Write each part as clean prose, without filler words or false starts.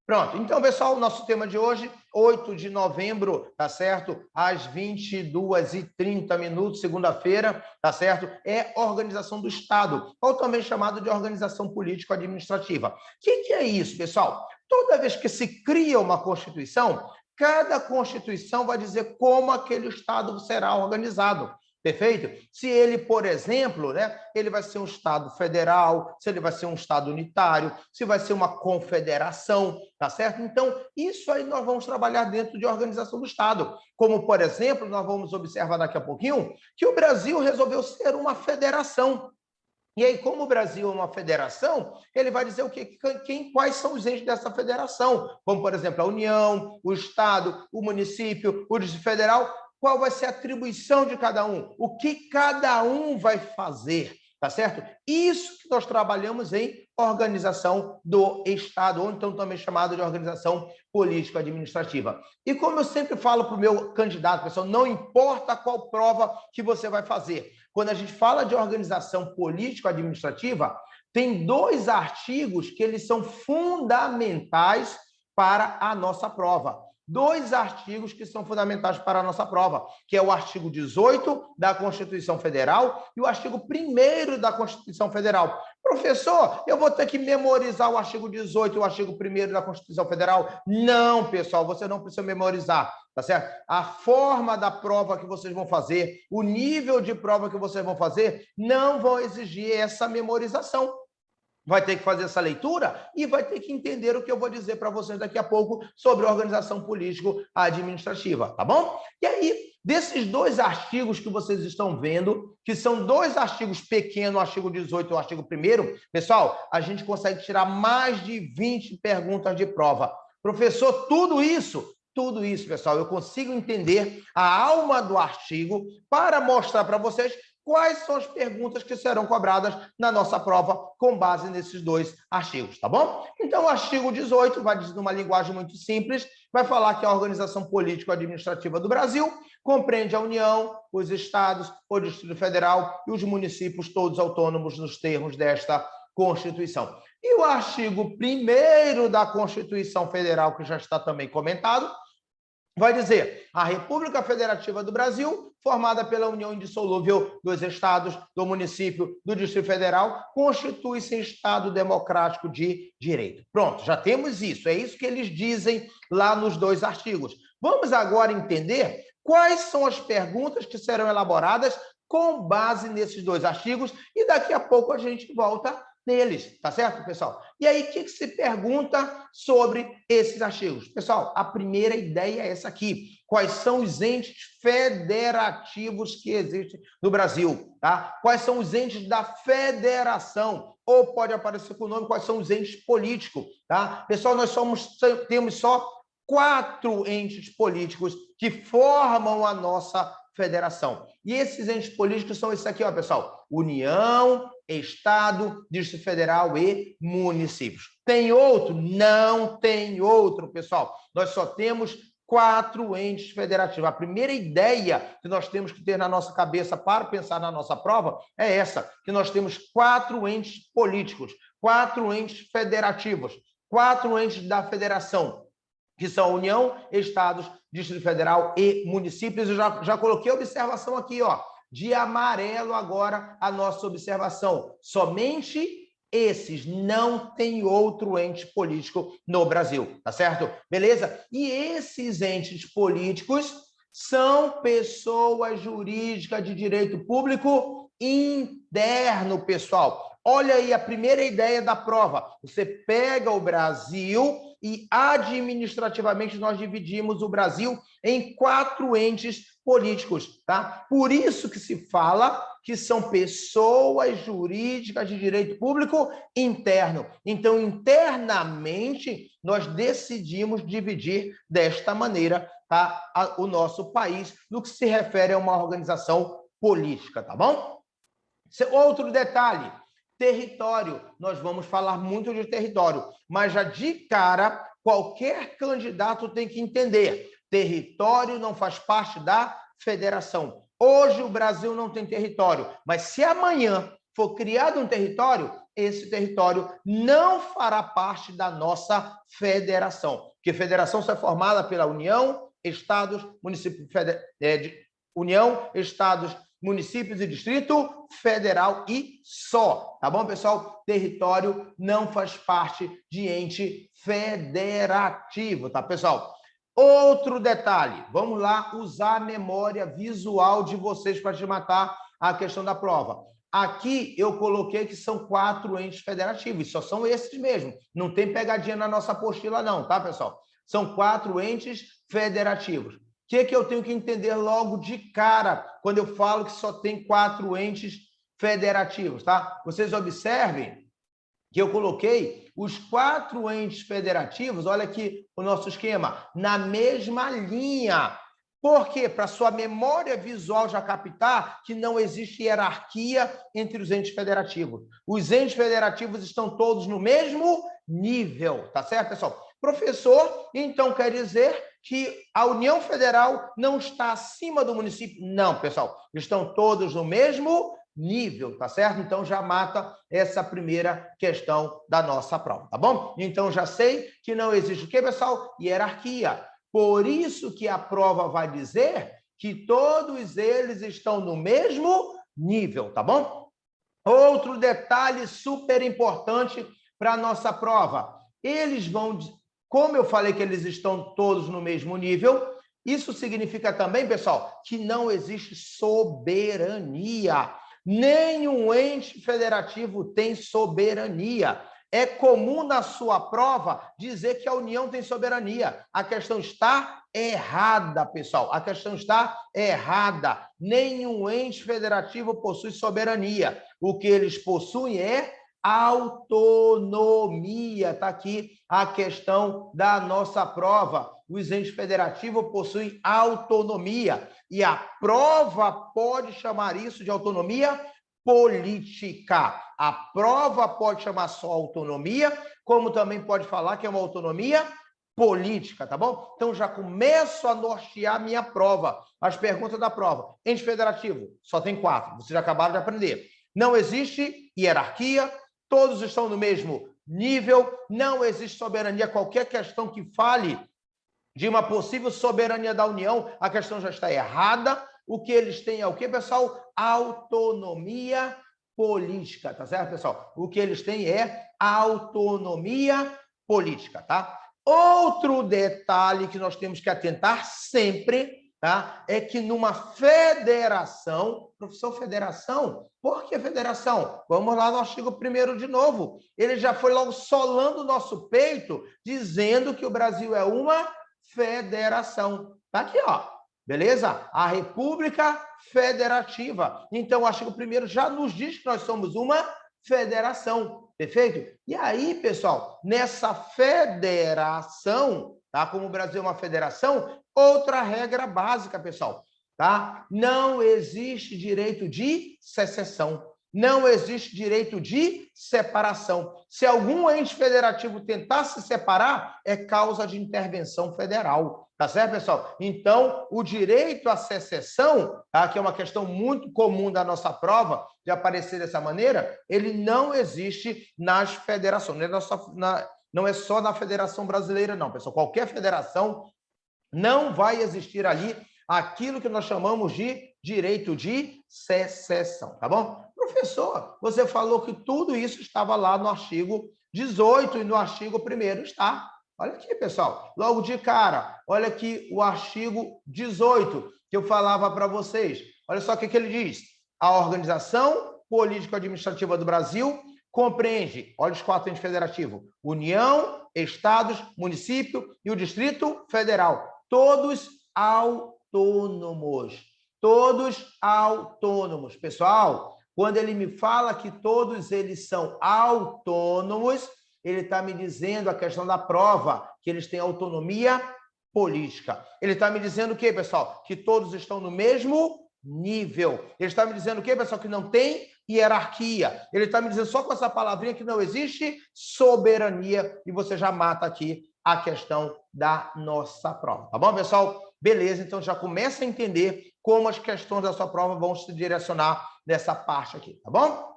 Pronto, então, pessoal, o nosso tema de hoje, 8 de novembro, tá certo? Às 22h30, segunda-feira, tá certo? É organização do Estado, ou também chamado de organização político-administrativa. O que é isso, pessoal? Toda vez que se cria uma Constituição, cada Constituição vai dizer como aquele Estado será organizado. Perfeito? Se ele, por exemplo, ele vai ser um Estado federal, se ele vai ser um Estado unitário, se vai ser uma confederação, tá certo? Então, isso aí nós vamos trabalhar dentro de organização do Estado. Como, por exemplo, nós vamos observar daqui a pouquinho que o Brasil resolveu ser uma federação. E aí, como o Brasil é uma federação, ele vai dizer quais são os entes dessa federação, como, por exemplo, a União, o Estado, o município, o Distrito Federal, qual vai ser a atribuição de cada um, o que cada um vai fazer, tá certo? Isso que nós trabalhamos em organização do Estado, ou então também chamado de organização político-administrativa. E como eu sempre falo para o meu candidato, pessoal, não importa qual prova que você vai fazer, quando a gente fala de organização político-administrativa, tem 2 artigos que eles são fundamentais para a nossa prova. 2 artigos que são fundamentais para a nossa prova, que é o artigo 18 da Constituição Federal e o artigo 1º da Constituição Federal. Professor, eu vou ter que memorizar o artigo 18 e o artigo 1º da Constituição Federal? Não, pessoal, você não precisa memorizar, tá certo? A forma da prova que vocês vão fazer, o nível de prova que vocês vão fazer, não vão exigir essa memorização. Vai ter que fazer essa leitura e vai ter que entender o que eu vou dizer para vocês daqui a pouco sobre organização político-administrativa, tá bom? E aí, desses 2 artigos que vocês estão vendo, que são 2 artigos pequenos, o artigo 18 e o artigo 1º, pessoal, a gente consegue tirar mais de 20 perguntas de prova. Professor, tudo isso, pessoal, eu consigo entender a alma do artigo para mostrar para vocês quais são as perguntas que serão cobradas na nossa prova com base nesses 2 artigos, tá bom? Então, o artigo 18 vai dizer, numa linguagem muito simples, vai falar que a organização político-administrativa do Brasil compreende a União, os estados, o Distrito Federal e os municípios, todos autônomos nos termos desta Constituição. E o artigo 1º da Constituição Federal, que já está também comentado, vai dizer: a República Federativa do Brasil, formada pela união indissolúvel dos estados, do município, do Distrito Federal, constitui-se em Estado democrático de direito. Pronto, já temos isso. É isso que eles dizem lá nos 2 artigos. Vamos agora entender quais são as perguntas que serão elaboradas com base nesses 2 artigos e daqui a pouco a gente volta neles, tá certo, pessoal? E aí, o que se pergunta sobre esses artigos? Pessoal, a primeira ideia é essa aqui. Quais são os entes federativos que existem no Brasil, tá? Quais são os entes da federação? Ou pode aparecer com o nome, quais são os entes políticos, tá? Pessoal, nós temos só 4 entes políticos que formam a nossa federação. E esses entes políticos são esses aqui, ó, pessoal. União, Estado, Distrito Federal e municípios. Tem outro? Não tem outro, pessoal. Nós só temos 4 entes federativos. A primeira ideia que nós temos que ter na nossa cabeça para pensar na nossa prova é essa, que nós temos 4 entes políticos, 4 entes federativos, 4 entes da federação, que são União, Estados, Distrito Federal e municípios. Eu já coloquei a observação aqui, ó, de amarelo agora a nossa observação. Somente esses, não tem outro ente político no Brasil, tá certo? Beleza? E esses entes políticos são pessoas jurídicas de direito público interno, pessoal. Olha aí a primeira ideia da prova. Você pega o Brasil e administrativamente nós dividimos o Brasil em 4 entes políticos, tá? Por isso que se fala que são pessoas jurídicas de direito público interno. Então, internamente, nós decidimos dividir desta maneira, tá, o nosso país no que se refere a uma organização política, tá bom? Outro detalhe, território. Nós vamos falar muito de território, mas já de cara, qualquer candidato tem que entender: território não faz parte da federação. Hoje o Brasil não tem território, mas se amanhã for criado um território, esse território não fará parte da nossa federação, porque federação só é formada pela União, Estados, municípios, União, Estados, municípios e Distrito Federal e só, tá bom, pessoal? Território não faz parte de ente federativo, tá, pessoal? Outro detalhe, vamos lá usar a memória visual de vocês para te matar a questão da prova. Aqui eu coloquei que são 4 entes federativos, só são esses mesmo. Não tem pegadinha na nossa apostila não, tá, pessoal? São 4 entes federativos. O que eu tenho que entender logo de cara quando eu falo que só tem 4 entes federativos, tá? Vocês observem que eu coloquei os 4 entes federativos, olha aqui o nosso esquema, na mesma linha. Por quê? Para sua memória visual já captar que não existe hierarquia entre os entes federativos. Os entes federativos estão todos no mesmo nível, tá certo, pessoal? Professor, então quer dizer que a União Federal não está acima do município? Não, pessoal, estão todos no mesmo nível, tá certo? Então já mata essa primeira questão da nossa prova, tá bom? Então já sei que não existe o quê, pessoal? Hierarquia. Por isso que a prova vai dizer que todos eles estão no mesmo nível, tá bom? Outro detalhe super importante para a nossa prova. Eles vão, como eu falei que eles estão todos no mesmo nível, isso significa também, pessoal, que não existe soberania. Nenhum ente federativo tem soberania. É comum na sua prova dizer que a União tem soberania. A questão está errada, pessoal. A questão está errada. Nenhum ente federativo possui soberania. O que eles possuem é autonomia. Está aqui a questão da nossa prova. Os entes federativos possuem autonomia. E a prova pode chamar isso de autonomia política. A prova pode chamar só autonomia, como também pode falar que é uma autonomia política, tá bom? Então, já começo a nortear minha prova, as perguntas da prova. Ente federativo, só tem 4, vocês já acabaram de aprender. Não existe hierarquia, todos estão no mesmo nível, não existe soberania, qualquer questão que fale de uma possível soberania da União, a questão já está errada. O que eles têm é o quê, pessoal? Autonomia política, tá certo, pessoal? O que eles têm é autonomia política, tá? Outro detalhe que nós temos que atentar sempre, tá? É que numa federação, professor, federação? Por que federação? Vamos lá no artigo 1º de novo. Ele já foi logo solando o nosso peito, dizendo que o Brasil é uma federação. Tá aqui, ó. Beleza? A República Federativa. Então, o artigo 1º já nos diz que nós somos uma federação. Perfeito? E aí, pessoal, nessa federação, tá? Como o Brasil é uma federação, outra regra básica, pessoal, tá? Não existe direito de secessão. Não existe direito de separação. Se algum ente federativo tentar se separar, é causa de intervenção federal. Tá certo, pessoal? Então, o direito à secessão, tá, que é uma questão muito comum da nossa prova, de aparecer dessa maneira, ele não existe nas federações. Não é só na Federação Brasileira, não, pessoal. Qualquer federação não vai existir ali aquilo que nós chamamos de direito de secessão, tá bom? Professor, você falou que tudo isso estava lá no artigo 18 e no artigo 1º está. Olha aqui, pessoal, logo de cara, olha aqui o artigo 18 que eu falava para vocês. Olha só o que ele diz. A organização político-administrativa do Brasil compreende, olha os 4 entes federativos, União, Estados, município e o Distrito Federal. Todos autônomos. Todos autônomos. Pessoal, quando ele me fala que todos eles são autônomos, ele está me dizendo a questão da prova, que eles têm autonomia política. Ele está me dizendo o quê, pessoal? Que todos estão no mesmo nível. Ele está me dizendo o quê, pessoal? Que não tem hierarquia. Ele está me dizendo só com essa palavrinha que não existe soberania, e você já mata aqui a questão da nossa prova. Tá bom, pessoal? Beleza, então já começa a entender como as questões da sua prova vão se direcionar nessa parte aqui, tá bom?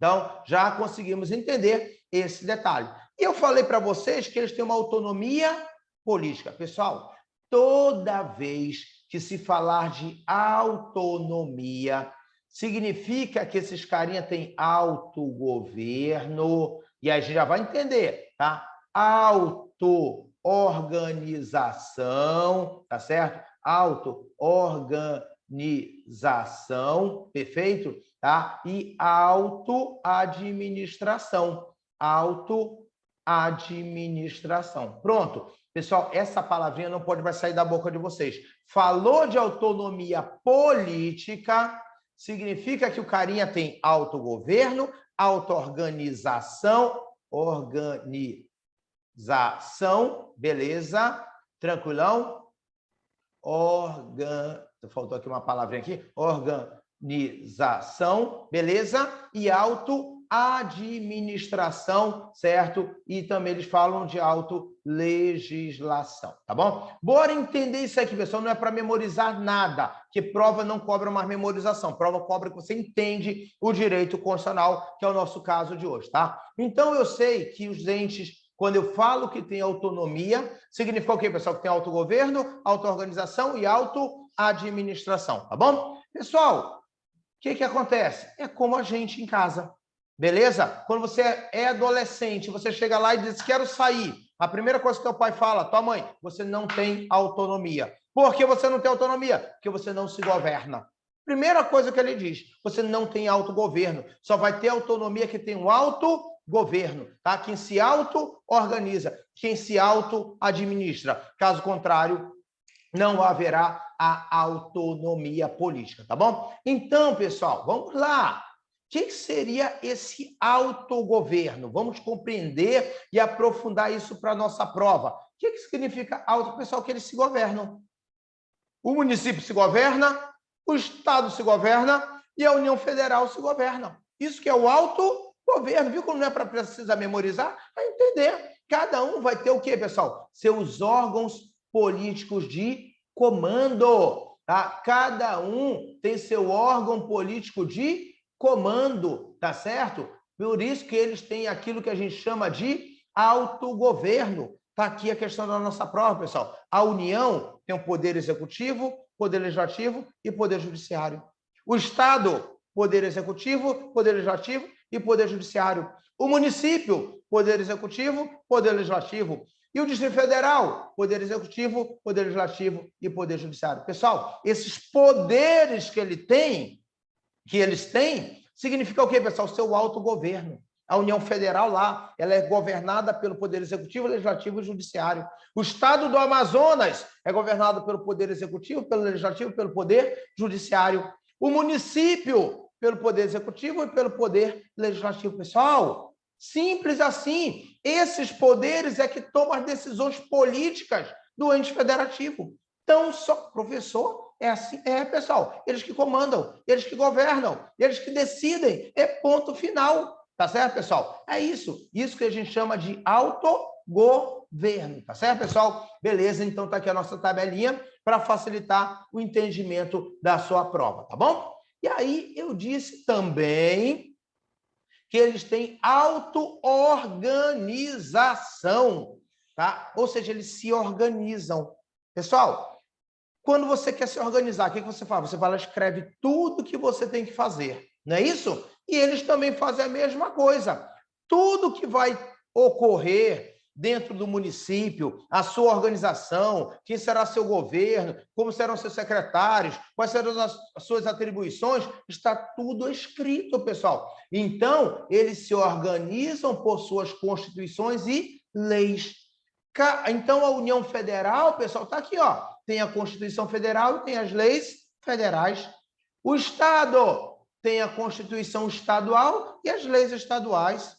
Então, já conseguimos entender esse detalhe. E eu falei para vocês que eles têm uma autonomia política. Pessoal, toda vez que se falar de autonomia, significa que esses carinha têm autogoverno, e aí a gente já vai entender, tá? Auto-organização, tá certo? Auto-organização, perfeito? Tá? E auto-administração. Auto-administração. Pronto. Pessoal, essa palavrinha não pode mais sair da boca de vocês. Falou de autonomia política, significa que o carinha tem autogoverno, auto-organização, beleza? Tranquilão? Faltou aqui uma palavrinha aqui. Organização, beleza? E auto-administração, certo? E também eles falam de auto-legislação, tá bom? Bora entender isso aqui, pessoal. Não é para memorizar nada, que prova não cobra mais memorização. Prova cobra que você entende o direito constitucional, que é o nosso caso de hoje, tá? Então, eu sei que os entes, quando eu falo que tem autonomia, significa o quê, pessoal? Que tem autogoverno, auto-organização e auto-administração, tá bom? Pessoal, o que acontece? É como a gente em casa, beleza? Quando você é adolescente, você chega lá e diz, quero sair. A primeira coisa que teu pai fala, tua mãe, você não tem autonomia. Por que você não tem autonomia? Porque você não se governa. Primeira coisa que ele diz, você não tem autogoverno. Só vai ter autonomia que tem um autogoverno, tá? Quem se auto-organiza, quem se auto-administra. Caso contrário, não haverá a autonomia política, tá bom? Então, pessoal, vamos lá. O que seria esse autogoverno? Vamos compreender e aprofundar isso para a nossa prova. O que significa auto? Pessoal, que eles se governam. O município se governa, o Estado se governa e a União Federal se governa. Isso que é o autogoverno. Viu como não é para precisar memorizar? Para entender. Cada um vai ter o quê, pessoal? Seus órgãos políticos de comando, tá? Cada um tem seu órgão político de comando, tá certo? Por isso que eles têm aquilo que a gente chama de autogoverno. Tá aqui a questão da nossa prova, pessoal. A União tem o poder executivo, poder legislativo e poder judiciário. O Estado, poder executivo, poder legislativo e poder judiciário. O município, poder executivo, poder legislativo. E o Distrito Federal, poder executivo, poder legislativo e poder judiciário. Pessoal, esses poderes que eles têm, significa o quê, pessoal? Seu autogoverno. A União Federal lá, ela é governada pelo Poder Executivo, Legislativo e Judiciário. O Estado do Amazonas é governado pelo Poder Executivo, pelo Legislativo e pelo Poder Judiciário. O município, pelo Poder Executivo e pelo Poder Legislativo. Pessoal, simples assim. Esses poderes é que tomam as decisões políticas do ente federativo. Então, só professor, é assim, pessoal. Eles que comandam, eles que governam, eles que decidem. É ponto final. Tá certo, pessoal? É isso. Isso que a gente chama de autogoverno. Tá certo, pessoal? Beleza, então tá aqui a nossa tabelinha para facilitar o entendimento da sua prova, tá bom? E aí eu disse também que eles têm auto-organização, tá? Ou seja, eles se organizam. Pessoal, quando você quer se organizar, o que você faz? Você vai lá, escreve tudo que você tem que fazer, não é isso? E eles também fazem a mesma coisa. Tudo que vai ocorrer dentro do município, a sua organização, quem será seu governo, como serão seus secretários, quais serão as suas atribuições, está tudo escrito, pessoal. Então, eles se organizam por suas constituições e leis. Então, a União Federal, pessoal, está aqui, ó. Tem a Constituição Federal e tem as leis federais. O Estado tem a Constituição Estadual e as leis estaduais.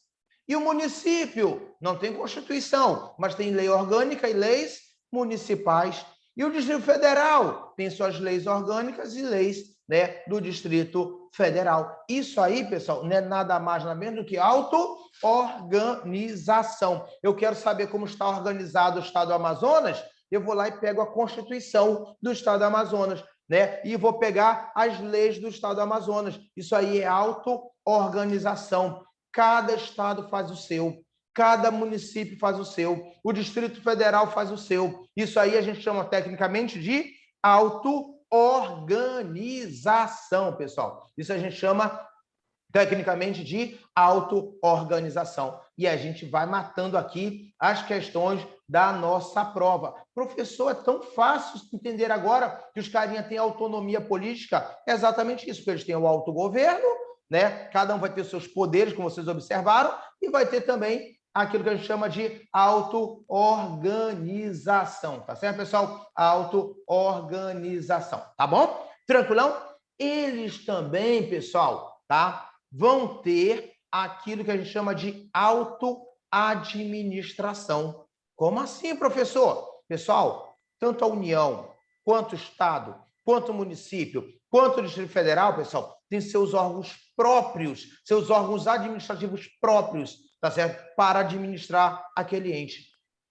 E o município não tem Constituição, mas tem lei orgânica e leis municipais. E o Distrito Federal tem suas leis orgânicas e leis, né, do Distrito Federal. Isso aí, pessoal, não é nada mais nada menos do que auto-organização. Eu quero saber como está organizado o Estado do Amazonas, eu vou lá e pego a Constituição do Estado do Amazonas. né? E vou pegar as leis do estado do Amazonas. Isso aí é auto-organização. Cada estado faz o seu, cada município faz o seu, o Distrito Federal faz o seu. Isso aí a gente chama tecnicamente de auto-organização, pessoal. Isso a gente chama tecnicamente de auto-organização. E a gente vai matando aqui as questões da nossa prova. Professor, é tão fácil entender agora que os carinhas têm autonomia política? É exatamente isso, porque eles têm o autogoverno, né? Cada um vai ter os seus poderes, como vocês observaram, e vai ter também aquilo que a gente chama de auto-organização, tá certo, pessoal? Auto-organização, tá bom? Tranquilão? Eles também, pessoal, tá? Vão ter aquilo que a gente chama de auto-administração. Como assim, professor? Pessoal, tanto a União, quanto o Estado, quanto o município, quanto o Distrito Federal, pessoal, tem seus órgãos próprios, seus órgãos administrativos próprios, tá certo? Para administrar aquele ente.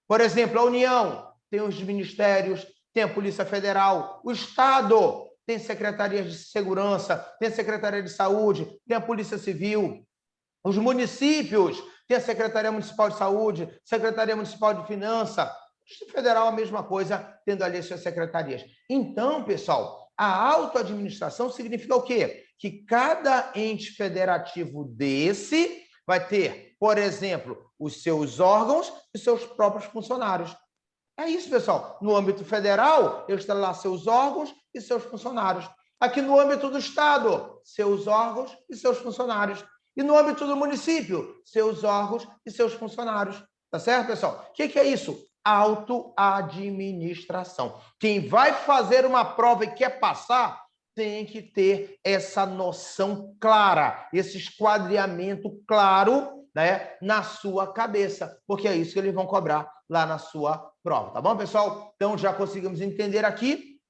Por exemplo, a União tem os ministérios, tem a Polícia Federal, o Estado tem secretarias de segurança, tem a Secretaria de Saúde, tem a Polícia Civil. Os municípios têm a Secretaria Municipal de Saúde, Secretaria Municipal de Finanças. O Distrito Federal, a mesma coisa, tendo ali as suas secretarias. Então, pessoal, a autoadministração significa o quê? Que cada ente federativo desse vai ter, por exemplo, os seus órgãos e seus próprios funcionários. É isso, pessoal. No âmbito federal, eles têm lá seus órgãos e seus funcionários. Aqui no âmbito do Estado, seus órgãos e seus funcionários. E no âmbito do município, seus órgãos e seus funcionários. Tá certo, pessoal? O que é isso? Autoadministração. Quem vai fazer uma prova e quer passar, tem que ter essa noção clara, esse esquadreamento claro, né, na sua cabeça, porque é isso que eles vão cobrar lá na sua prova, tá bom, pessoal? Então, já conseguimos entender aqui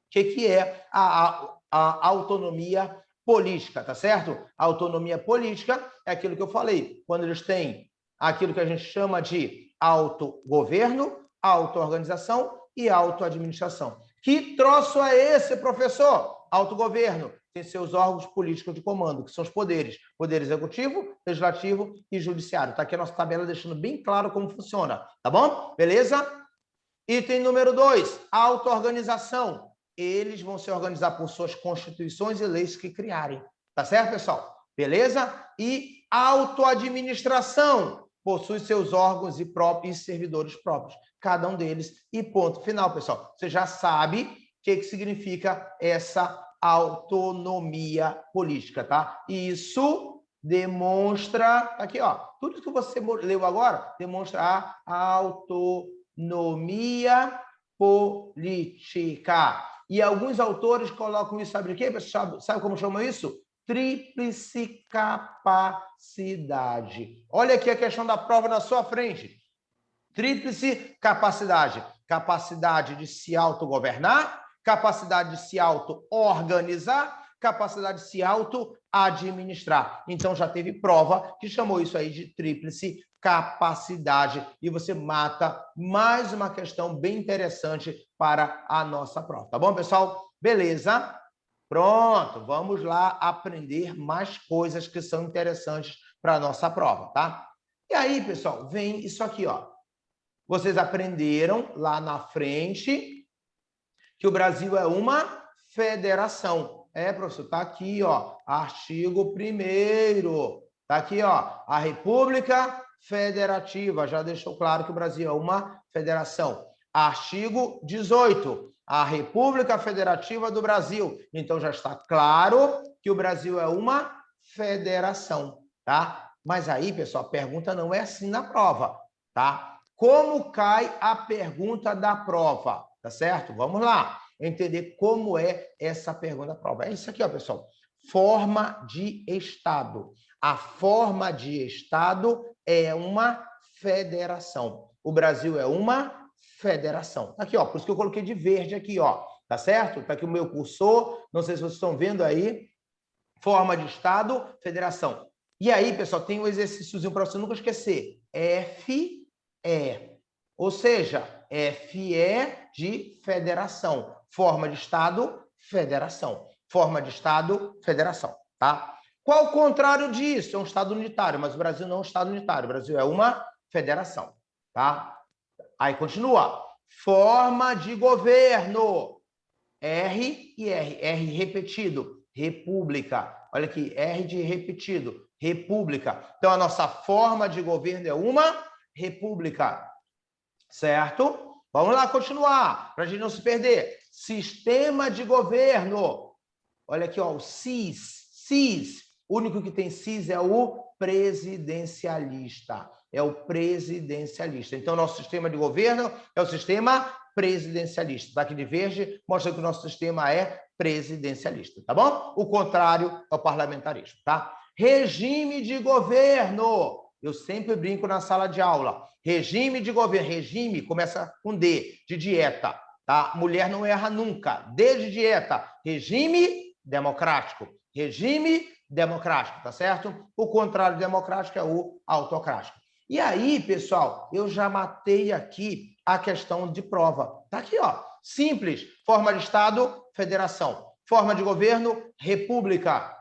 o que é a autonomia política, tá certo? A autonomia política é aquilo que eu falei, quando eles têm aquilo que a gente chama de autogoverno, auto-organização e auto-administração. Que troço é esse, professor? Autogoverno tem seus órgãos políticos de comando, que são os poderes. Poder executivo, legislativo e judiciário. Está aqui a nossa tabela deixando bem claro como funciona. Tá bom? Beleza? Item número 2, auto-organização. Eles vão se organizar por suas constituições e leis que criarem. Tá certo, pessoal? Beleza? E auto-administração. Possui seus órgãos e servidores próprios. Cada um deles. E ponto final, pessoal. Você já sabe o que significa essa autonomia política, tá? Isso demonstra, aqui, ó, tudo que você leu agora demonstra a autonomia política. E alguns autores colocam isso, sabe de quê? Sabe como chamam isso? Tríplice capacidade. Olha aqui a questão da prova na sua frente. Tríplice capacidade. Capacidade de se autogovernar, capacidade de se auto-organizar, capacidade de se auto-administrar. Então, já teve prova que chamou isso aí de tríplice capacidade. E você mata mais uma questão bem interessante para a nossa prova. Tá bom, pessoal? Beleza? Pronto, vamos lá aprender mais coisas que são interessantes para a nossa prova, tá? E aí, pessoal, vem isso aqui, ó. Vocês aprenderam lá na frente que o Brasil é uma federação. É, professor, está aqui, ó, artigo 1º. Está aqui, ó, a República Federativa. Já deixou claro que o Brasil é uma federação. Artigo 18, a República Federativa do Brasil. Então, já está claro que o Brasil é uma federação, tá? Mas aí, pessoal, a pergunta não é assim na prova, tá? Como cai a pergunta da prova? Tá certo? Vamos lá. Entender como é essa pergunta da prova. É isso aqui, ó, pessoal. Forma de Estado. A forma de Estado é uma federação. O Brasil é uma federação. Aqui, ó, por isso que eu coloquei de verde aqui, ó. Tá certo? Tá aqui o meu cursor. Não sei se vocês estão vendo aí. Forma de Estado, federação. E aí, pessoal, tem um exercíciozinho para você nunca esquecer. FE. Ou seja, FE de federação. Forma de Estado, federação. Forma de Estado, federação, tá? Qual o contrário disso? É um Estado unitário, mas o Brasil não é um Estado unitário, o Brasil é uma federação, tá? Aí continua. Forma de governo. R e R. R repetido. República. Olha aqui, R de repetido. República. Então, a nossa forma de governo é uma república. Certo? Vamos lá continuar, para a gente não se perder. Sistema de governo. Olha aqui, ó, o CIS. CIS. O único que tem CIS é o presidencialista. É o presidencialista. Então, nosso sistema de governo é o sistema presidencialista. Tá aqui de verde, mostra que o nosso sistema é presidencialista, tá bom? O contrário é o parlamentarismo, tá? Regime de governo. Eu sempre brinco na sala de aula. Regime de governo. Regime começa com D, de dieta, tá? Mulher não erra nunca. D de dieta. Regime democrático. Regime democrático, tá certo? O contrário de democrático é o autocrático. E aí, pessoal, eu já matei aqui a questão de prova. Tá aqui, ó. Simples. Forma de Estado, federação. Forma de governo, república.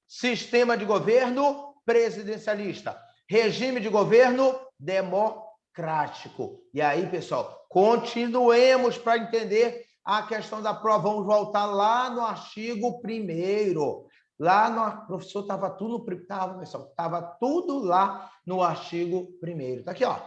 Sistema de governo, presidencialista. Regime de governo, democrático. E aí, pessoal, continuemos para entender a questão da prova. Vamos voltar lá no artigo 1º. Lá no professor estava tudo, estava tudo lá no artigo 1º. Tá aqui, ó.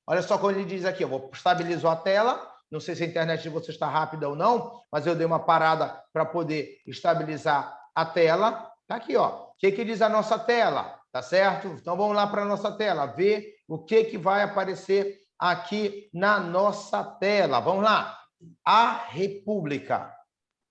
Olha só como ele diz aqui, eu vou estabilizar a tela. Não sei se a internet de vocês está rápida ou não, mas eu dei uma parada para poder estabilizar a tela. Tá aqui, ó. O que diz a nossa tela? Tá certo? Então vamos lá para a nossa tela, ver o que vai aparecer aqui na nossa tela. Vamos lá. A República.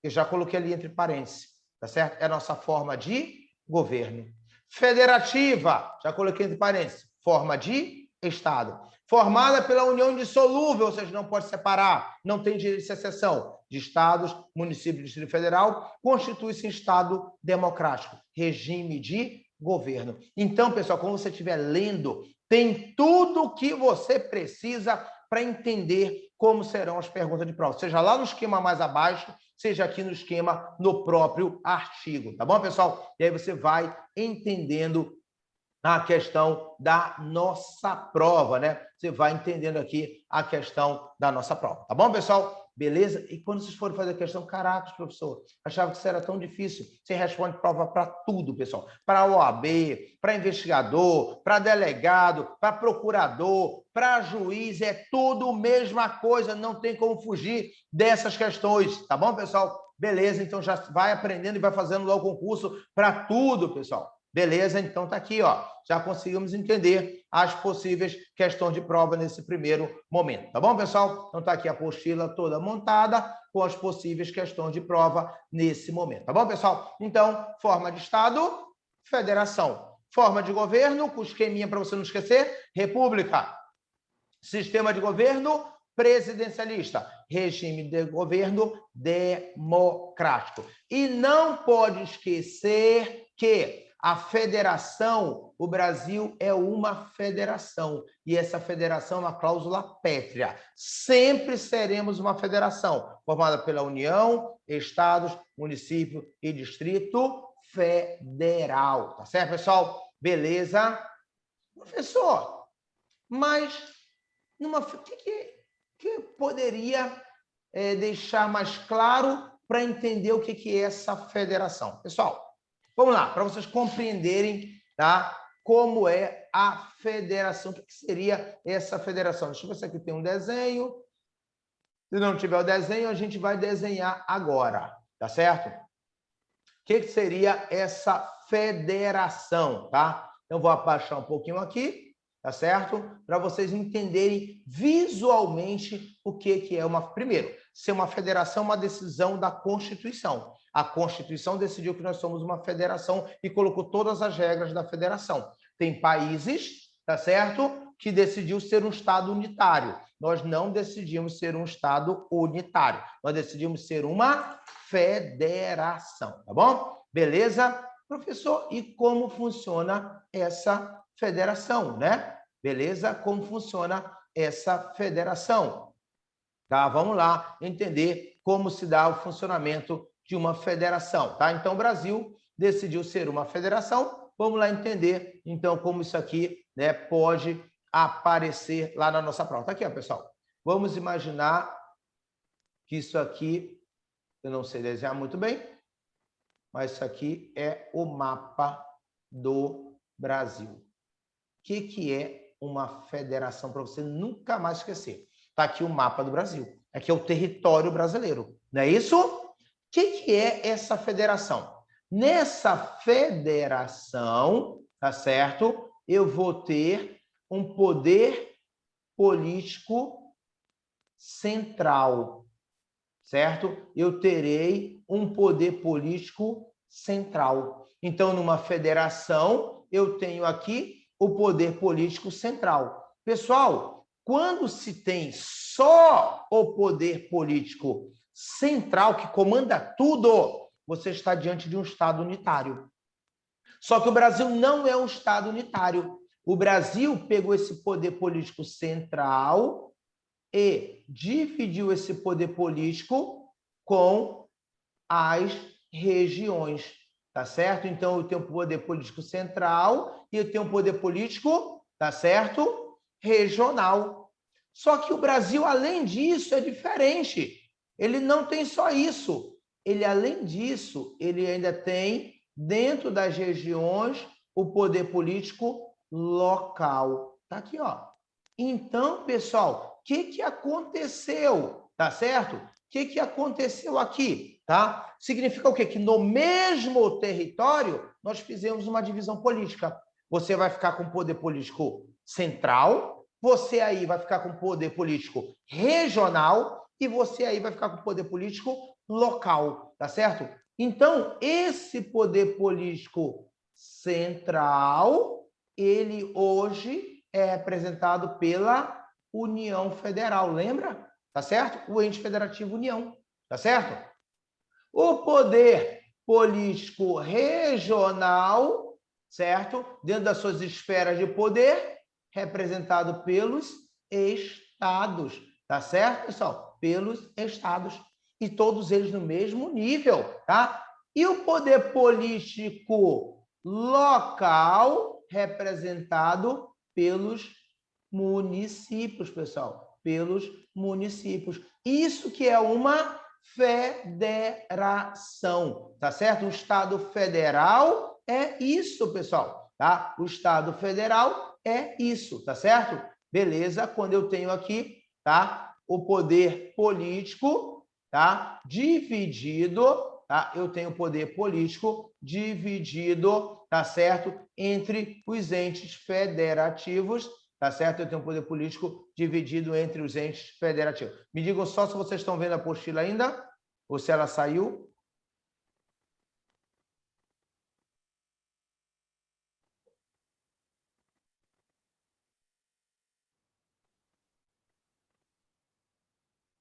Eu já coloquei ali entre parênteses. Tá certo? É a nossa forma de governo. Federativa, já coloquei entre parênteses, forma de Estado. Formada pela união indissolúvel, ou seja, não pode separar, não tem direito de secessão de estados, município e Distrito Federal, constitui-se em Estado democrático, regime de governo. Então, pessoal, quando você estiver lendo, tem tudo o que você precisa para entender como serão as perguntas de prova, seja lá no esquema mais abaixo, seja aqui no esquema no próprio artigo, tá bom, pessoal? E aí você vai entendendo a questão da nossa prova, né? Você vai entendendo aqui a questão da nossa prova, tá bom, pessoal? Beleza? E quando vocês forem fazer a questão, caraca, professor, achava que isso era tão difícil. Você responde prova para tudo, pessoal. Para OAB, para investigador, para delegado, para procurador, para juiz, é tudo a mesma coisa, não tem como fugir dessas questões, tá bom, pessoal? Beleza, então já vai aprendendo e vai fazendo lá o concurso para tudo, pessoal. Beleza? Então tá aqui, ó. Já conseguimos entender as possíveis questões de prova nesse primeiro momento. Tá bom, pessoal? Então tá aqui a apostila toda montada com as possíveis questões de prova nesse momento. Tá bom, pessoal? Então, forma de Estado, federação. Forma de governo, com esqueminha para você não esquecer, república. Sistema de governo, presidencialista. Regime de governo, democrático. E não pode esquecer que a federação, o Brasil é uma federação, e essa federação é uma cláusula pétrea. Sempre seremos uma federação, formada pela União, Estados, Município e Distrito Federal. Tá certo, pessoal? Beleza? Professor, mas o que poderia deixar mais claro para entender o que é essa federação? Pessoal, vamos lá, para vocês compreenderem, tá, como é a federação. O que seria essa federação? Deixa eu ver se aqui tem um desenho. Se não tiver o desenho, a gente vai desenhar agora, tá certo? O que seria essa federação, tá? Eu vou abaixar um pouquinho aqui, tá certo? Para vocês entenderem visualmente o que é uma... Primeiro, ser uma federação é uma decisão da Constituição. A Constituição decidiu que nós somos uma federação e colocou todas as regras da federação. Tem países, tá certo, que decidiu ser um Estado unitário. Nós não decidimos ser um Estado unitário. Nós decidimos ser uma federação, tá bom? Beleza? Professor, e como funciona essa federação, né? Beleza? Como funciona essa federação? Tá? Vamos lá entender como se dá o funcionamento de uma federação, tá? Então, o Brasil decidiu ser uma federação. Vamos lá entender, então, como isso aqui, né, pode aparecer lá na nossa prova. Tá aqui, ó, pessoal. Vamos imaginar que isso aqui, eu não sei desenhar muito bem, mas isso aqui é o mapa do Brasil. O que é uma federação, para você nunca mais esquecer? Está aqui o mapa do Brasil. Aqui é o território brasileiro. Não é isso? O que é essa federação? Nessa federação, tá certo? Eu vou ter um poder político central, certo? Eu terei um poder político central. Então, numa federação, eu tenho aqui o poder político central. Pessoal, quando se tem só o poder político central que comanda tudo, você está diante de um Estado unitário. Só que o Brasil não é um Estado unitário. O Brasil pegou esse poder político central e dividiu esse poder político com as regiões, tá certo? Então, eu tenho um poder político central e eu tenho um poder político, tá certo? Regional. Só que o Brasil, além disso, é diferente. Ele não tem só isso. Ele, além disso, ele ainda tem, dentro das regiões, o poder político local. Tá aqui, ó. Então, pessoal, o que aconteceu? Tá certo? O que aconteceu aqui? Tá? Significa o quê? Que no mesmo território nós fizemos uma divisão política. Você vai ficar com poder político central, você aí vai ficar com poder político regional e você aí vai ficar com poder político local, tá certo? Então, esse poder político central, ele hoje é representado pela União Federal, lembra? Tá certo? O ente federativo União, tá certo? O poder político regional, certo? Dentro das suas esferas de poder, representado pelos estados, tá certo, pessoal? Pelos estados. E todos eles no mesmo nível, tá? E o poder político local, representado pelos municípios, pessoal, pelos municípios. Isso que é uma federação, tá certo? O Estado federal é isso, pessoal, tá? O Estado federal é isso, tá certo? Beleza? Quando eu tenho aqui, tá? O poder político, tá? Dividido, tá? Eu tenho poder político dividido, tá certo? Entre os entes federativos, tá certo? Eu tenho um poder político dividido entre os entes federativos. Me digam só se vocês estão vendo a apostila ainda, ou se ela saiu.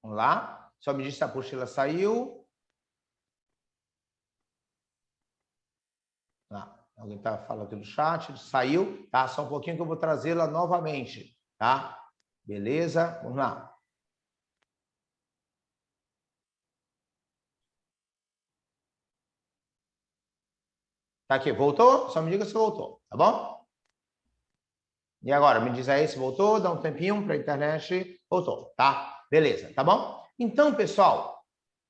Vamos lá. Só me diz se a apostila saiu. Alguém está falando aqui no chat. Saiu. Tá? Só um pouquinho que eu vou trazê-la novamente. Tá? Beleza? Vamos lá. Tá aqui, voltou? Só me diga se voltou, tá bom? E agora, me diz aí se voltou, dá um tempinho para a internet. Voltou, tá? Beleza, tá bom? Então, pessoal,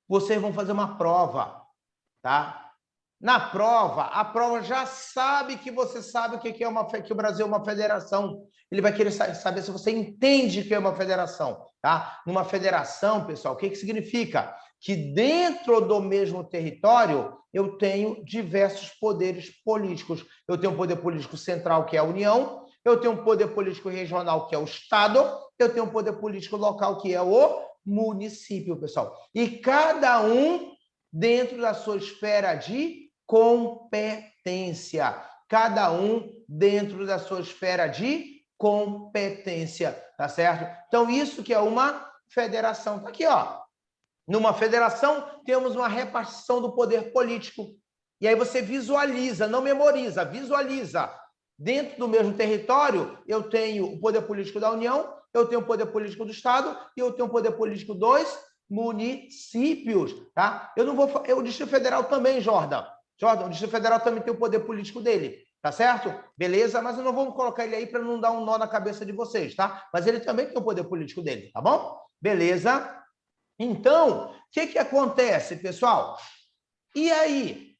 vocês vão fazer uma prova, tá? Na prova, a prova já sabe que você sabe o que é que o Brasil é uma federação. Ele vai querer saber se você entende o que é uma federação, tá? Numa federação, pessoal, o que significa? Que dentro do mesmo território eu tenho diversos poderes políticos. Eu tenho um poder político central, que é a União, eu tenho um poder político regional, que é o Estado, eu tenho um poder político local, que é o município, pessoal. E cada um dentro da sua esfera de competência. Cada um dentro da sua esfera de competência, tá certo? Então, isso que é uma federação. Tá aqui, ó. Numa federação, temos uma repartição do poder político. E aí você visualiza, não memoriza, visualiza. Dentro do mesmo território, eu tenho o poder político da União, eu tenho o poder político do Estado e eu tenho o poder político dos municípios, tá? Eu não vou... O Distrito Federal também, Jordan. Jordan, o Distrito Federal também tem o poder político dele, tá certo? Beleza? Mas eu não vou colocar ele aí para não dar um nó na cabeça de vocês, tá? Mas ele também tem o poder político dele, tá bom? Beleza? Então, o que acontece, pessoal? E aí?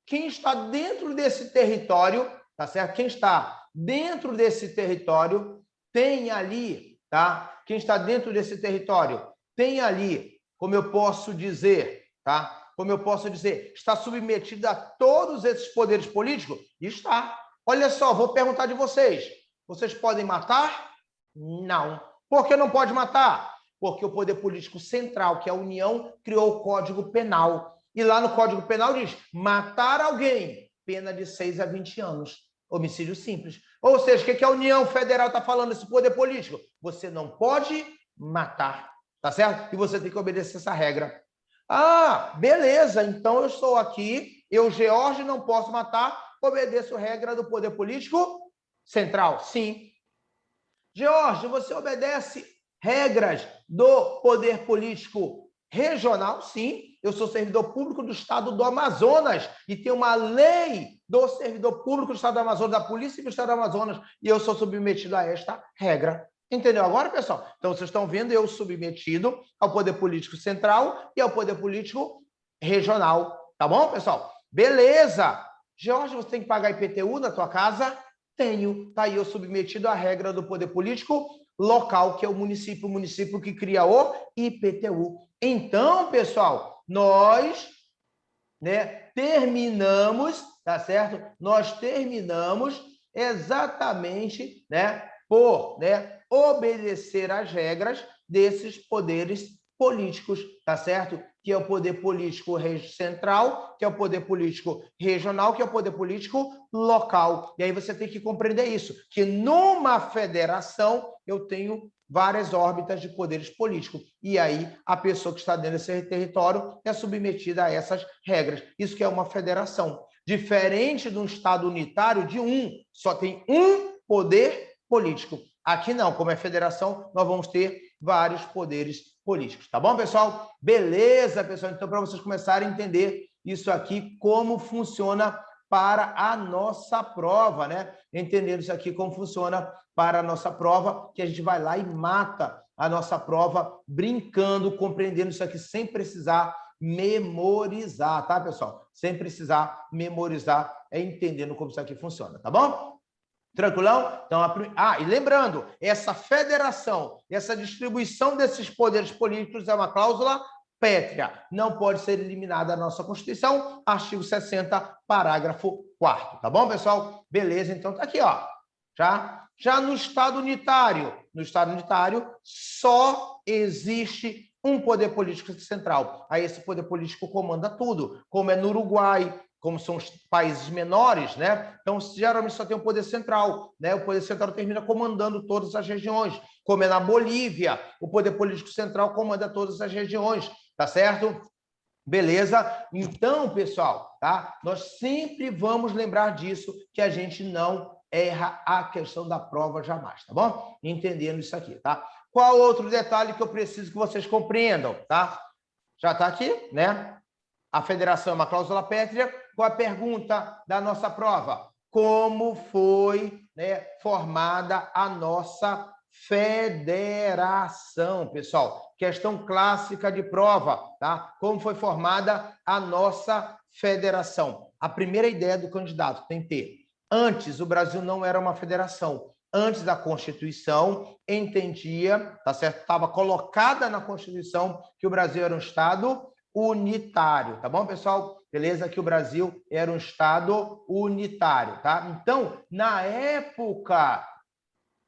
Quem está dentro desse território, tá certo? Quem está dentro desse território tem ali, tá? Quem está dentro desse território tem ali, como eu posso dizer, tá? Como eu posso dizer, está submetido a todos esses poderes políticos? Está. Olha só, vou perguntar de vocês. Vocês podem matar? Não. Por que não pode matar? Porque o poder político central, que é a União, criou o Código Penal. E lá no Código Penal diz, matar alguém, pena de 6 a 20 anos. Homicídio simples. Ou seja, o que a União Federal está falando, esse poder político? Você não pode matar, tá certo? E você tem que obedecer essa regra. Ah, beleza, então eu estou aqui, eu, George, não posso matar, obedeço a regra do poder político central. Sim. George, você obedece regras do poder político regional? Sim. Eu sou servidor público do estado do Amazonas e tem uma lei do servidor público do estado do Amazonas, da Polícia do estado do Amazonas, e eu sou submetido a esta regra. Entendeu agora, pessoal? Então, vocês estão vendo eu submetido ao poder político central e ao poder político regional. Tá bom, pessoal? Beleza! Jorge, você tem que pagar IPTU na tua casa? Tenho. Tá aí eu submetido à regra do poder político local, que é o município que cria o IPTU. Então, pessoal, nós, né, terminamos, tá certo? Nós terminamos exatamente, né, por, né, obedecer às regras desses poderes políticos, tá certo? Que é o poder político central, que é o poder político regional, que é o poder político local. E aí você tem que compreender isso, que numa federação eu tenho várias órbitas de poderes políticos. E aí a pessoa que está dentro desse território é submetida a essas regras. Isso que é uma federação. Diferente de um Estado unitário de só tem um poder político. Aqui não, como é federação, nós vamos ter vários poderes políticos. Tá bom, pessoal? Beleza, pessoal? Então, para vocês começarem a entender isso aqui, como funciona para a nossa prova, né? Entendendo isso aqui, como funciona para a nossa prova, que a gente vai lá e mata a nossa prova brincando, compreendendo isso aqui sem precisar memorizar, tá, pessoal? Sem precisar memorizar, entendendo como isso aqui funciona, tá bom? Tranquilão? Então, e lembrando, essa federação, essa distribuição desses poderes políticos é uma cláusula pétrea. Não pode ser eliminada da nossa Constituição, artigo 60, parágrafo 4º. Tá bom, pessoal? Beleza, então tá aqui, ó. Já no Estado unitário, só existe um poder político central. Aí esse poder político comanda tudo, como é no Uruguai, como são os países menores, né? Então, geralmente só tem o poder central, né? O poder central termina comandando todas as regiões, como é na Bolívia, o poder político central comanda todas as regiões, tá certo? Beleza? Então, pessoal, tá? Nós sempre vamos lembrar disso, que a gente não erra a questão da prova jamais, tá bom? Entendendo isso aqui, tá? Qual outro detalhe que eu preciso que vocês compreendam, tá? Já tá aqui, né? A federação é uma cláusula pétrea. Qual a pergunta da nossa prova? Como foi, né, formada a nossa federação, pessoal? Questão clássica de prova, tá? Como foi formada a nossa federação? A primeira ideia do candidato tem que ter. Antes, o Brasil não era uma federação. Antes da Constituição, entendia, tá certo? Estava colocada na Constituição que o Brasil era um Estado unitário, tá bom, pessoal? Beleza? Que o Brasil era um Estado unitário, tá? Então, na época,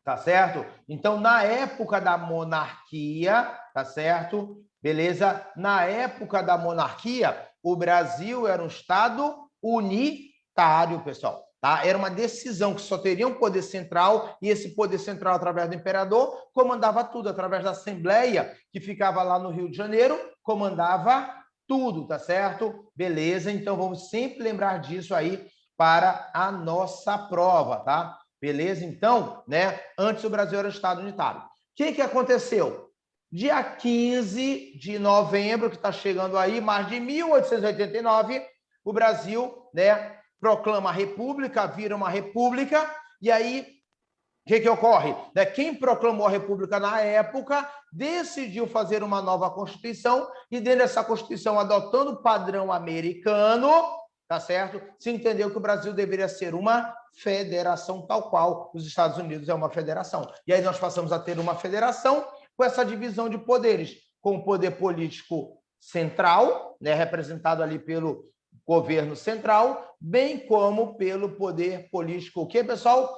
tá certo? Então, na época da monarquia, tá certo? Beleza? Na época da monarquia, o Brasil era um Estado unitário, pessoal. Tá? Era uma decisão que só teria um poder central, e esse poder central, através do imperador, comandava tudo, através da Assembleia, que ficava lá no Rio de Janeiro, comandava tudo, tá certo? Beleza, então vamos sempre lembrar disso aí para a nossa prova, tá? Beleza? Então, né? Antes o Brasil era um Estado unitário. O que aconteceu? dia 15 de novembro, que está chegando aí, mas de 1889, o Brasil, né, proclama a república, vira uma república, e aí o que ocorre? Quem proclamou a República na época decidiu fazer uma nova Constituição e dentro dessa Constituição, adotando o padrão americano, tá certo? Se entendeu que o Brasil deveria ser uma federação tal qual os Estados Unidos é uma federação. E aí nós passamos a ter uma federação com essa divisão de poderes, com o poder político central, né, representado ali pelo governo central, bem como pelo poder político, o que, pessoal?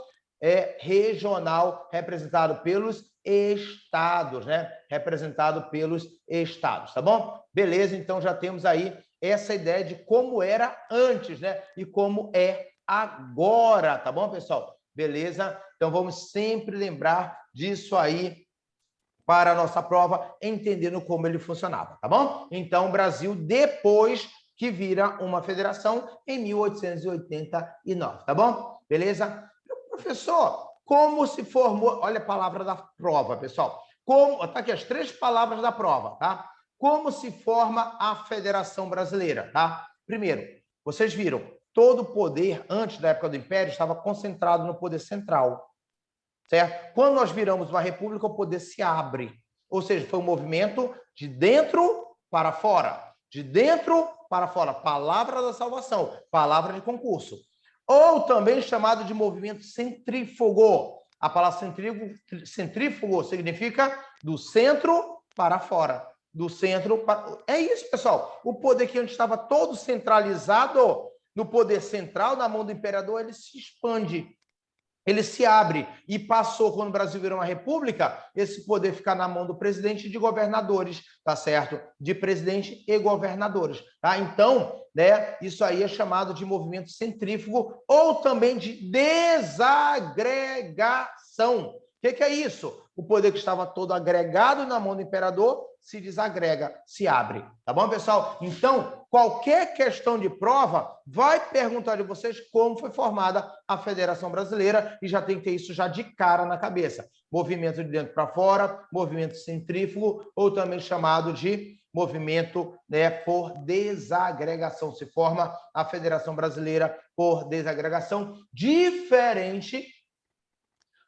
Regional, representado pelos estados, né? Representado pelos estados, tá bom? Beleza, então já temos aí essa ideia de como era antes, né? E como é agora, tá bom, pessoal? Beleza? Então vamos sempre lembrar disso aí para a nossa prova, entendendo como ele funcionava, tá bom? Então, o Brasil, depois que vira uma federação, em 1889, tá bom? Beleza? Professor, como se formou... Olha a palavra da prova, pessoal. Como... Tá aqui as 3 palavras da prova, tá? Como se forma a Federação Brasileira, tá? Primeiro, vocês viram, todo o poder, antes da época do Império, estava concentrado no poder central, certo? Quando nós viramos uma república, o poder se abre. Ou seja, foi um movimento de dentro para fora. De dentro para fora. Palavra da salvação. Palavra de concurso. Ou também chamado de movimento centrífugo. A palavra centrífugo significa do centro para fora. Do centro para... É isso, pessoal. O poder que antes estava todo centralizado no poder central, na mão do imperador, ele se expande. Ele se abre e passou, quando o Brasil virou uma república, esse poder ficar na mão do presidente e de governadores, tá certo? De presidente e governadores, tá? Então, né, isso aí é chamado de movimento centrífugo ou também de desagregação. O que é isso? O poder que estava todo agregado na mão do imperador se desagrega, se abre. Tá bom, pessoal? Então, qualquer questão de prova vai perguntar de vocês como foi formada a Federação Brasileira e já tem que ter isso já de cara na cabeça. Movimento de dentro para fora, movimento centrífugo ou também chamado de movimento, né, por desagregação. Se forma a Federação Brasileira por desagregação, diferente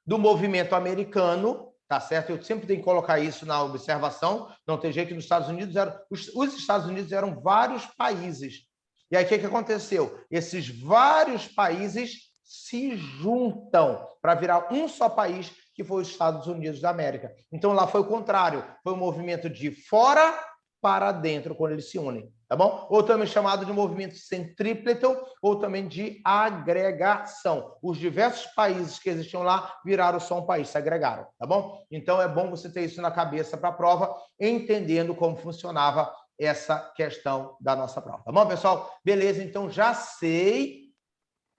do movimento americano, tá certo? Eu sempre tenho que colocar isso na observação, não tem jeito que nos Estados Unidos os Estados Unidos eram vários países. E aí o que aconteceu? Esses vários países se juntam para virar um só país, que foi os Estados Unidos da América. Então lá foi o contrário, foi um movimento de fora para dentro quando eles se unem, tá bom? Ou também chamado de movimento centrípeto, ou também de agregação. Os diversos países que existiam lá viraram só um país, se agregaram, tá bom? Então é bom você ter isso na cabeça para a prova, entendendo como funcionava essa questão da nossa prova, tá bom, pessoal? Beleza, então já sei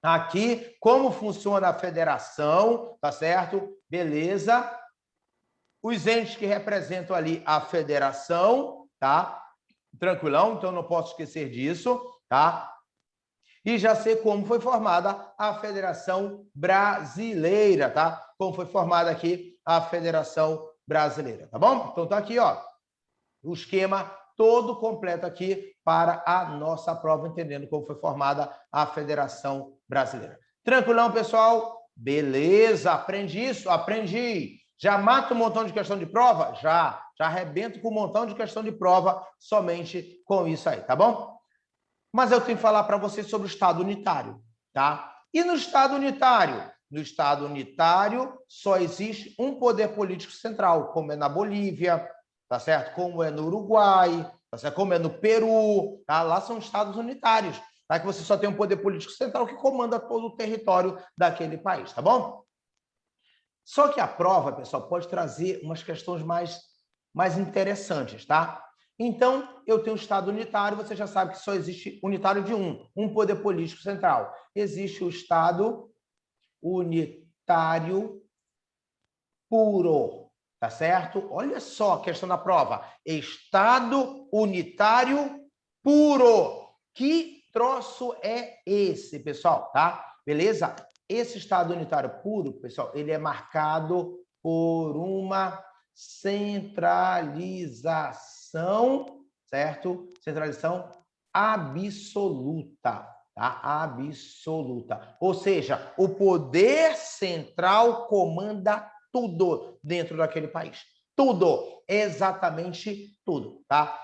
aqui como funciona a federação, tá certo? Beleza. Os entes que representam ali a federação, tá? Tranquilão, então não posso esquecer disso, tá? E já sei como foi formada a Federação Brasileira, tá? Como foi formada aqui a Federação Brasileira, tá bom? Então tá aqui, ó, o esquema todo completo aqui para a nossa prova, entendendo como foi formada a Federação Brasileira. Tranquilão, pessoal? Beleza, aprendi isso? Aprendi. Já mato um montão de questão de prova? Já arrebento com um montão de questão de prova somente com isso aí, tá bom? Mas eu tenho que falar para vocês sobre o Estado unitário, tá? E no Estado unitário? No Estado unitário só existe um poder político central, como é na Bolívia, tá certo? Como é no Uruguai, tá certo? Como é no Peru, tá? Lá são estados unitários, tá? Que você só tem um poder político central que comanda todo o território daquele país, tá bom? Só que a prova, pessoal, pode trazer umas questões mais interessantes, tá? Então, eu tenho um Estado unitário, você já sabe que só existe unitário de um poder político central. Existe o Estado unitário puro, tá certo? Olha só a questão da prova. Estado unitário puro. Que troço é esse, pessoal, tá? Beleza? Esse Estado unitário puro, pessoal, ele é marcado por uma centralização, certo? Centralização absoluta, tá? Absoluta. Ou seja, o poder central comanda tudo dentro daquele país. Tudo, exatamente tudo, tá?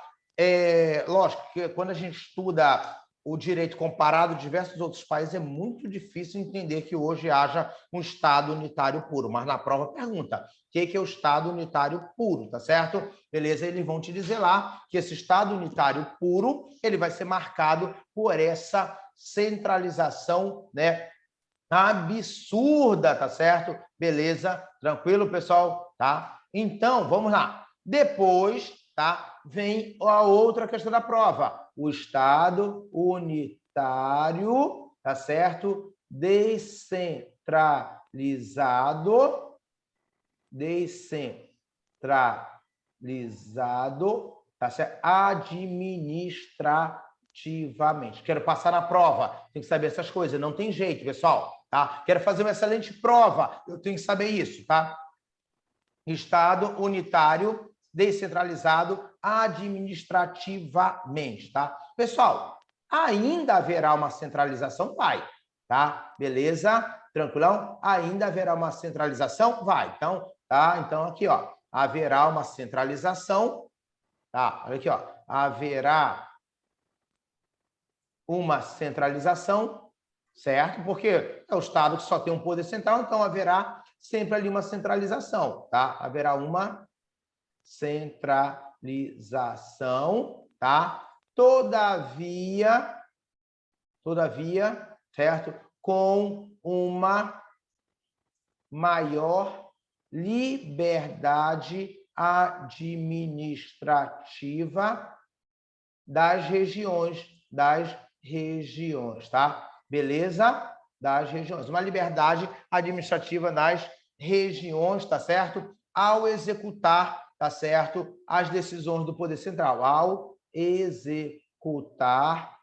Lógico que quando a gente estuda o direito comparado a diversos outros países, é muito difícil entender que hoje haja um Estado unitário puro. Mas na prova pergunta, o que é o Estado unitário puro, tá certo? Beleza, eles vão te dizer lá que esse Estado unitário puro, ele vai ser marcado por essa centralização, né, absurda, tá certo? Beleza? Tranquilo, pessoal? Tá? Então, vamos lá. Depois, tá? Vem a outra questão da prova. O Estado unitário, tá certo? Descentralizado, tá certo? Administrativamente. Quero passar na prova, tem que saber essas coisas, não tem jeito, pessoal, tá? Quero fazer uma excelente prova, eu tenho que saber isso, tá? Estado unitário, descentralizado, administrativamente, tá? Pessoal, ainda haverá uma centralização? Vai, tá? Beleza? Tranquilão? Ainda haverá uma centralização? Vai. Então, tá? Então, aqui, ó, haverá uma centralização, tá? Olha aqui, ó, haverá uma centralização, certo? Porque é o Estado que só tem um poder central, então haverá sempre ali uma centralização, tá? Haverá uma centralização, tá? Todavia, certo? Com uma maior liberdade administrativa das regiões, tá? Beleza? Das regiões. Uma liberdade administrativa nas regiões, tá certo? Ao executar, tá certo? As decisões do Poder Central. Ao executar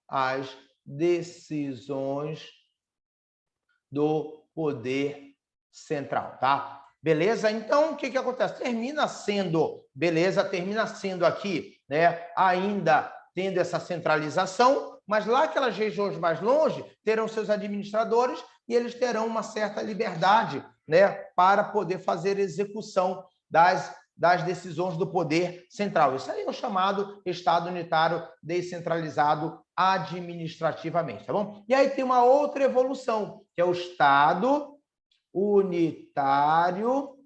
as decisões do Poder Central, tá? Beleza? Então, o que acontece? Termina sendo, beleza? Termina sendo aqui, né? Ainda tendo essa centralização, mas lá aquelas regiões mais longe terão seus administradores e eles terão uma certa liberdade, né? Para poder fazer execução das decisões do poder central. Isso aí é o chamado Estado unitário descentralizado administrativamente, tá bom? E aí tem uma outra evolução, que é o Estado unitário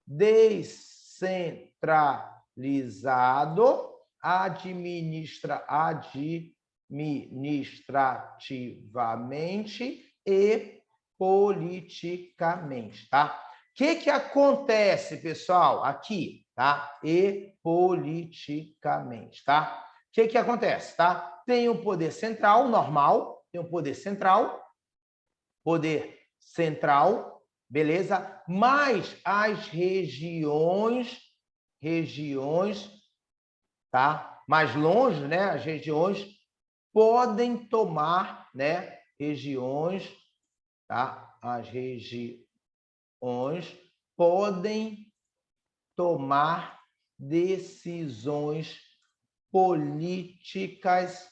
descentralizado administrativamente e politicamente, tá? O que acontece, pessoal, aqui, tá? E politicamente, tá? O que acontece, tá? Tem o poder central, normal, tem o poder central, beleza? Mas as regiões, tá? Mais longe, né? As regiões podem tomar, né? Tá? As regiões podem tomar decisões políticas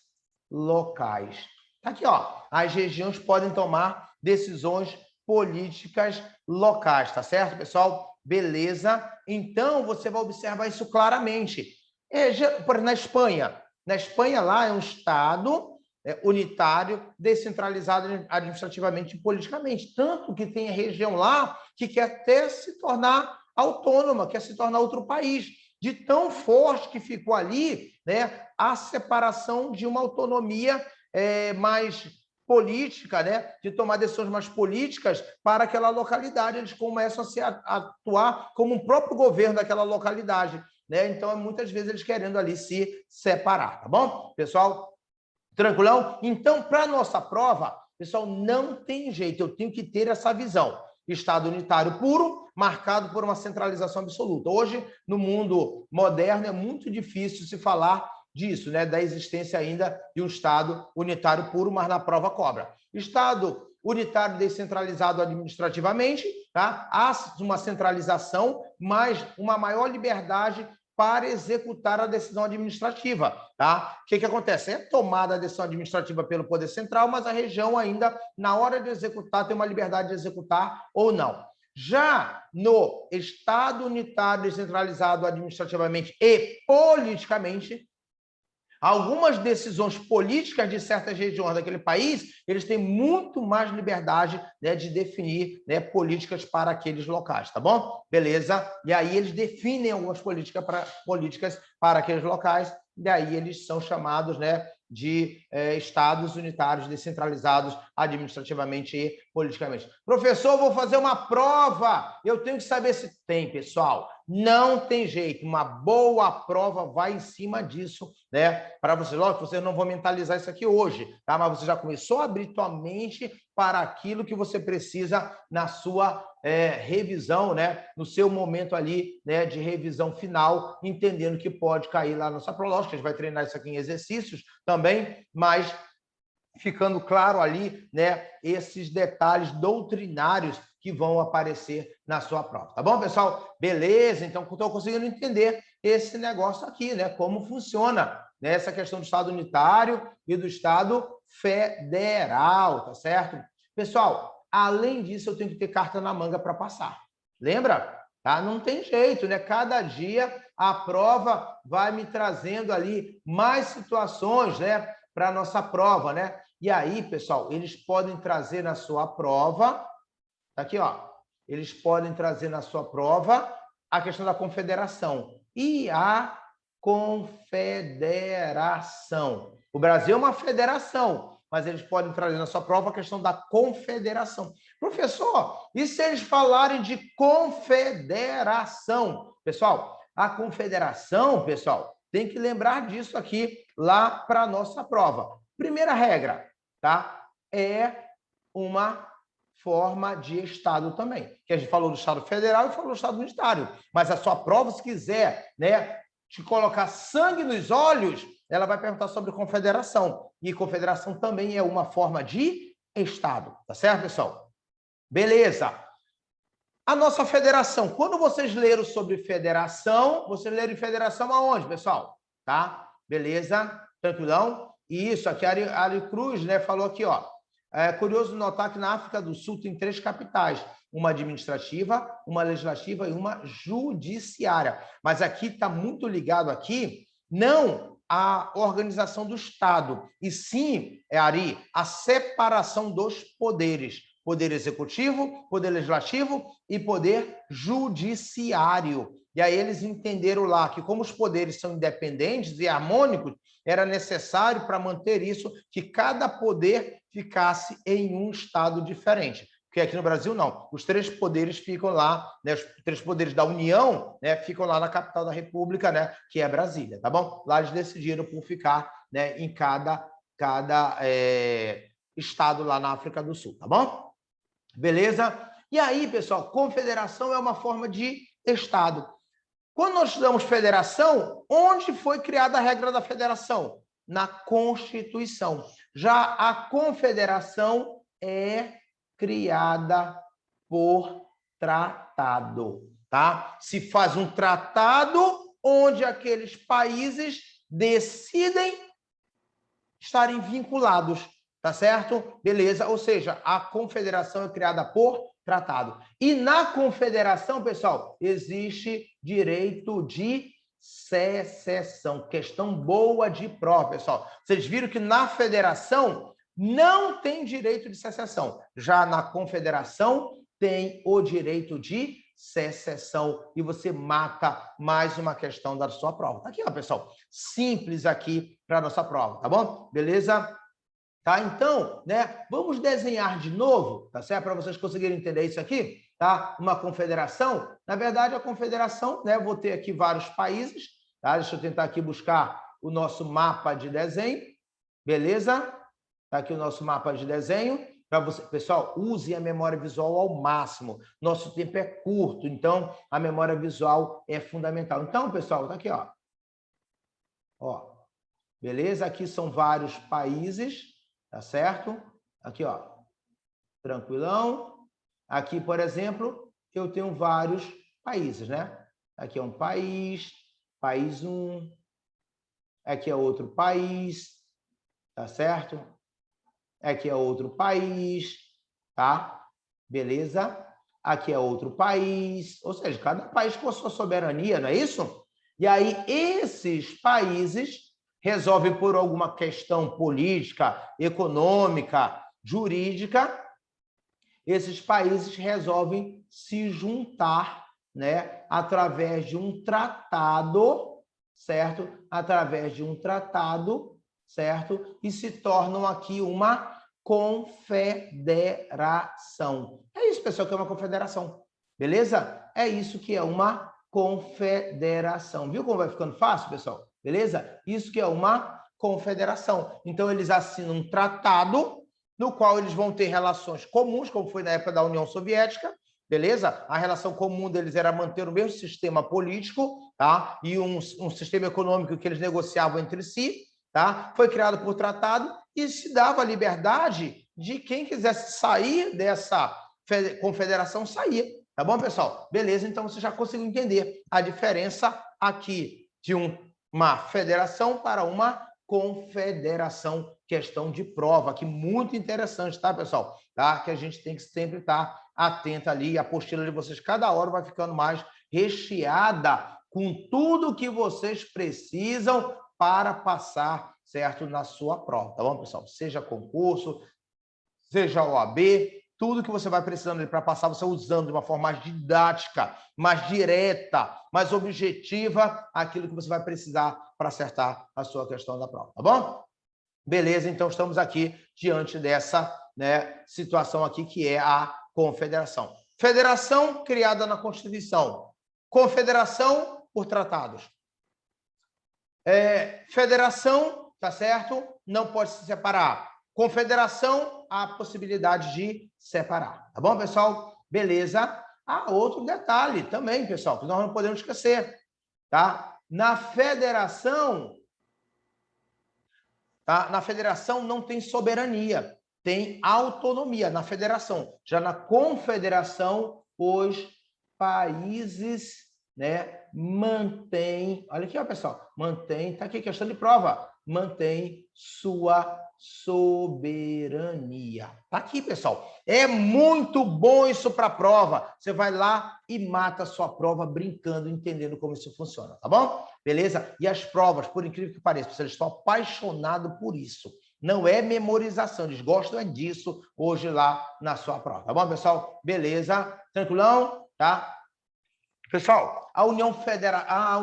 locais. Tá aqui, ó. As regiões podem tomar decisões políticas locais, tá certo, pessoal? Beleza? Então, você vai observar isso claramente. Por exemplo, na Espanha lá é um Estado unitário, descentralizado administrativamente e politicamente. Tanto que tem a região lá que quer até se tornar autônoma, quer se tornar outro país. De tão forte que ficou ali, né, a separação de uma autonomia mais política, né, de tomar decisões mais políticas para aquela localidade. Eles começam a atuar como um próprio governo daquela localidade, né? Então, muitas vezes, eles querendo ali se separar, tá bom? Pessoal, tranquilão? Então, para a nossa prova, pessoal, não tem jeito, eu tenho que ter essa visão. Estado unitário puro, marcado por uma centralização absoluta. Hoje, no mundo moderno, é muito difícil se falar disso, né? Da existência ainda de um Estado unitário puro, mas na prova cobra. Estado unitário descentralizado administrativamente, tá? Há uma centralização, mas uma maior liberdade para executar a decisão administrativa, tá? O que acontece? É tomada a decisão administrativa pelo Poder Central, mas a região ainda, na hora de executar, tem uma liberdade de executar ou não. Já no Estado unitário descentralizado administrativamente e politicamente, algumas decisões políticas de certas regiões daquele país, eles têm muito mais liberdade, né, de definir, né, políticas para aqueles locais, tá bom? Beleza? E aí eles definem algumas políticas para aqueles locais, e aí eles são chamados, né, de estados unitários descentralizados administrativamente e politicamente. Professor, vou fazer uma prova, eu tenho que saber se tem, pessoal. Não tem jeito, uma boa prova vai em cima disso, né? Para vocês, lógico, vocês não vão mentalizar isso aqui hoje, tá? Mas você já começou a abrir tua mente para aquilo que você precisa na sua revisão, né? No seu momento ali, né, de revisão final, entendendo que pode cair lá na sua prova. Lógico que a gente vai treinar isso aqui em exercícios também, mas ficando claro ali, né, esses detalhes doutrinários que vão aparecer na sua prova. Tá bom, pessoal? Beleza? Então, estou conseguindo entender esse negócio aqui, né? Como funciona, né, essa questão do Estado unitário e do Estado federal, tá certo? Pessoal, além disso, eu tenho que ter carta na manga para passar. Lembra? Tá? Não tem jeito, né? Cada dia a prova vai me trazendo ali mais situações, né, para a nossa prova, né? E aí, pessoal, eles podem trazer na sua prova, tá aqui, ó, eles podem trazer na sua prova a questão da confederação. E a confederação. O Brasil é uma federação, mas eles podem trazer na sua prova a questão da confederação. Professor, e se eles falarem de confederação? Pessoal, a confederação, pessoal, tem que lembrar disso aqui lá para a nossa prova. Primeira regra, tá? É uma forma de Estado também. Que a gente falou do Estado federal e falou do Estado unitário. Mas a sua prova, se quiser, né, te colocar sangue nos olhos, ela vai perguntar sobre confederação. E confederação também é uma forma de Estado. Tá certo, pessoal? Beleza. A nossa federação. Quando vocês leram sobre federação, vocês leram federação aonde, pessoal? Tá? Beleza? Tranquilão? Isso, aqui a Ari Cruz, né, falou aqui, ó. É curioso notar que na África do Sul tem 3 capitais, uma administrativa, uma legislativa e uma judiciária. Mas aqui está muito ligado aqui, não a organização do Estado, e sim, Ari, a separação dos poderes. Poder executivo, poder legislativo e poder judiciário. E aí eles entenderam lá que como os poderes são independentes e harmônicos, era necessário para manter isso que cada poder ficasse em um estado diferente. Porque aqui no Brasil, não. Os 3 poderes ficam lá, né? Os 3 poderes da União, né, ficam lá na capital da República, né, que é Brasília, tá bom? Lá eles decidiram por ficar, né, em cada estado lá na África do Sul, tá bom? Beleza? E aí, pessoal, confederação é uma forma de Estado. Quando nós estudamos federação, onde foi criada a regra da federação? Na Constituição. Já a confederação é criada por tratado, tá? Se faz um tratado onde aqueles países decidem estarem vinculados, tá certo? Beleza? Ou seja, a confederação é criada por tratado. E na confederação, pessoal, existe direito de secessão. Questão boa de prova, pessoal. Vocês viram que na federação não tem direito de secessão. Já na confederação tem o direito de secessão. E você mata mais uma questão da sua prova. Tá aqui, ó, pessoal. Simples aqui para a nossa prova, tá bom? Beleza? Tá? Então, né, vamos desenhar de novo, tá certo? Para vocês conseguirem entender isso aqui, tá? Uma confederação. Na verdade, a confederação, né, eu vou ter aqui vários países, tá? Deixa eu tentar aqui buscar o nosso mapa de desenho. Beleza? Tá aqui o nosso mapa de desenho. Para você, pessoal, use a memória visual ao máximo. Nosso tempo é curto, então a memória visual é fundamental. Então, pessoal, tá aqui, ó. Ó. Beleza? Aqui são vários países. Tá certo? Aqui, ó. Tranquilão? Aqui, por exemplo, eu tenho vários países, né? Aqui é um país, país 1. Aqui é outro país, tá certo? Aqui é outro país, tá? Beleza? Aqui é outro país, ou seja, cada país com a sua soberania, não é isso? E aí, esses países resolvem por alguma questão política, econômica, jurídica, esses países resolvem se juntar, né, através de um tratado, certo? Através de um tratado, certo? E se tornam aqui uma confederação. É isso, pessoal, que é uma confederação. Beleza? É isso que é uma confederação. Viu como vai ficando fácil, pessoal? Beleza? Isso que é uma confederação. Então, eles assinam um tratado no qual eles vão ter relações comuns, como foi na época da União Soviética, beleza? A relação comum deles era manter o mesmo sistema político, tá? E um sistema econômico que eles negociavam entre si, tá? Foi criado por tratado e se dava a liberdade de quem quisesse sair dessa confederação sair, tá bom, pessoal? Beleza, então você já conseguiu entender a diferença aqui de uma federação para uma confederação, questão de prova, que muito interessante, tá, pessoal? Tá? Que a gente tem que sempre estar atento ali, a apostila de vocês cada hora vai ficando mais recheada com tudo que vocês precisam para passar, certo, na sua prova, tá bom, pessoal? Seja concurso, seja OAB, tudo que você vai precisando para passar, você usando de uma forma mais didática, mais direta, mais objetiva, aquilo que você vai precisar para acertar a sua questão da prova, tá bom? Beleza, então estamos aqui diante dessa, né, situação aqui que é a confederação. Federação criada na Constituição. Confederação por tratados. Federação, tá certo? Não pode se separar. Confederação, há possibilidade de separar. Tá bom, pessoal? Beleza. Outro detalhe também, pessoal, que nós não podemos esquecer, tá? Na federação, tá? Na federação não tem soberania, tem autonomia na federação. Já na confederação, os países, né, mantêm, olha aqui, ó, pessoal, mantém, tá aqui questão de prova, mantém sua soberania. Tá aqui, pessoal. É muito bom isso para a prova. Você vai lá e mata a sua prova brincando, entendendo como isso funciona, tá bom? Beleza? E as provas, por incrível que pareça, eles estão apaixonados por isso. Não é memorização, eles gostam disso hoje lá na sua prova, tá bom, pessoal? Beleza? Tranquilão? Tá? Pessoal, a União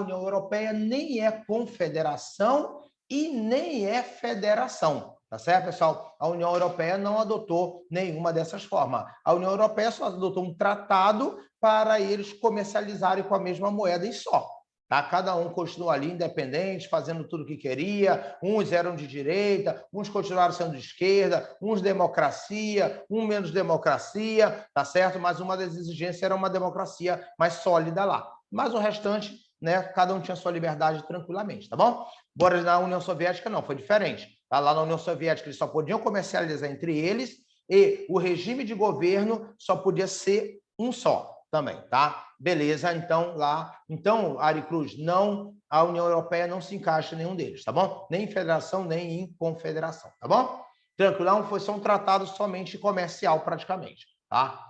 Europeia nem é confederação e nem é federação, tá certo, pessoal? A União Europeia não adotou nenhuma dessas formas. A União Europeia só adotou um tratado para eles comercializarem com a mesma moeda e só. Tá? Cada um continua ali independente, fazendo tudo o que queria, uns eram de direita, uns continuaram sendo de esquerda, uns democracia, um menos democracia, tá certo? Mas uma das exigências era uma democracia mais sólida lá. Mas o restante, né, cada um tinha sua liberdade tranquilamente, tá bom? Agora, na União Soviética, não, foi diferente. Tá? Lá na União Soviética, eles só podiam comercializar entre eles e o regime de governo só podia ser um só também, tá? Beleza, então lá... Então, Ari Cruz, não, a União Europeia não se encaixa em nenhum deles, tá bom? Nem em federação, nem em confederação, tá bom? Tranquilão? Foi só um tratado somente comercial, praticamente, tá?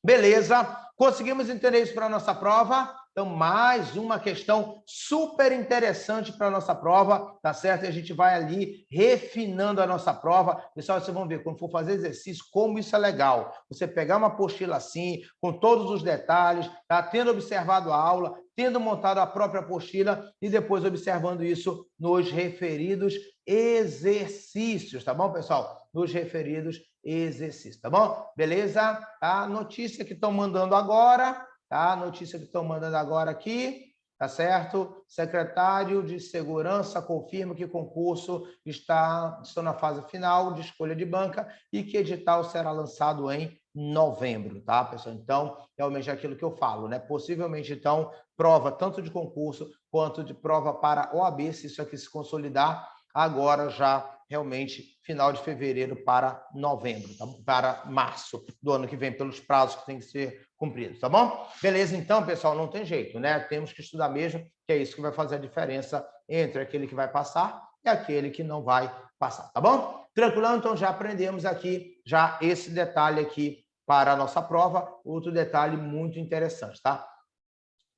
Beleza, conseguimos entender isso para a nossa prova? Então, mais uma questão super interessante para a nossa prova, tá certo? E a gente vai ali refinando a nossa prova. Pessoal, vocês vão ver, quando for fazer exercício, como isso é legal. Você pegar uma apostila assim, com todos os detalhes, tá? Tendo observado a aula, tendo montado a própria apostila e depois observando isso nos referidos exercícios, tá bom, pessoal? Nos referidos exercícios, tá bom? Beleza? A notícia que estão mandando agora, tá? A notícia que estão mandando agora aqui, tá certo? Secretário de Segurança confirma que concurso está na fase final de escolha de banca e que edital será lançado em novembro, tá, pessoal? Então, realmente é aquilo que eu falo, né? Possivelmente, então, prova tanto de concurso quanto de prova para OAB, se isso aqui se consolidar, agora já realmente final de fevereiro para novembro, tá? Para março do ano que vem, pelos prazos que tem que ser cumpridos, tá bom? Beleza, então, pessoal, não tem jeito, né? Temos que estudar mesmo, que é isso que vai fazer a diferença entre aquele que vai passar e aquele que não vai passar, tá bom? Tranquilão? Então já aprendemos aqui já esse detalhe aqui para a nossa prova, outro detalhe muito interessante, tá?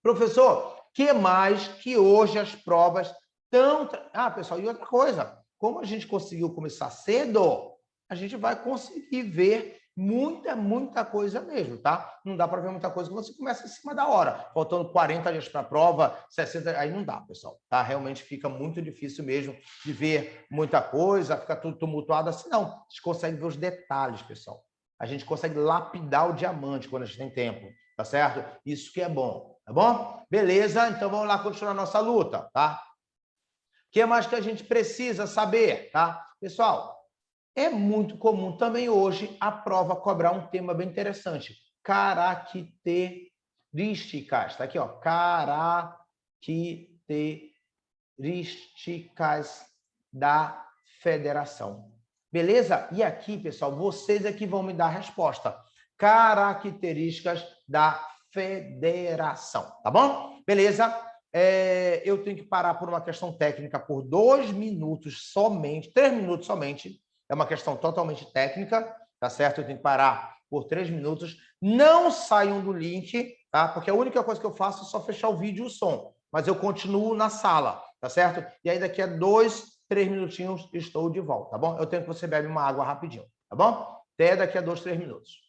Professor, que mais que hoje as provas estão... Ah, pessoal, e outra coisa, como a gente conseguiu começar cedo, a gente vai conseguir ver muita coisa mesmo, tá? Não dá para ver muita coisa que você começa em cima da hora, faltando 40 dias para a prova, 60, aí não dá, pessoal, tá? Realmente fica muito difícil mesmo de ver muita coisa, fica tudo tumultuado assim, não. A gente consegue ver os detalhes, pessoal. A gente consegue lapidar o diamante quando a gente tem tempo, tá certo? Isso que é bom, tá bom? Beleza, então vamos lá continuar a nossa luta, tá? O que mais que a gente precisa saber, tá? Pessoal, é muito comum também hoje a prova cobrar um tema bem interessante. Características, tá aqui, ó. Características da federação. Beleza? E aqui, pessoal, vocês é que vão me dar a resposta. Características da federação, tá bom? Beleza? Eu tenho que parar por uma questão técnica por 2 minutos somente, 3 minutos somente. É uma questão totalmente técnica, tá certo? Eu tenho que parar por 3 minutos. Não saiam do link, tá? Porque a única coisa que eu faço é só fechar o vídeo e o som. Mas eu continuo na sala, tá certo? E aí daqui a 2, 3 minutinhos estou de volta, tá bom? Eu tenho que você bebe uma água rapidinho, tá bom? Até daqui a 2, 3 minutos.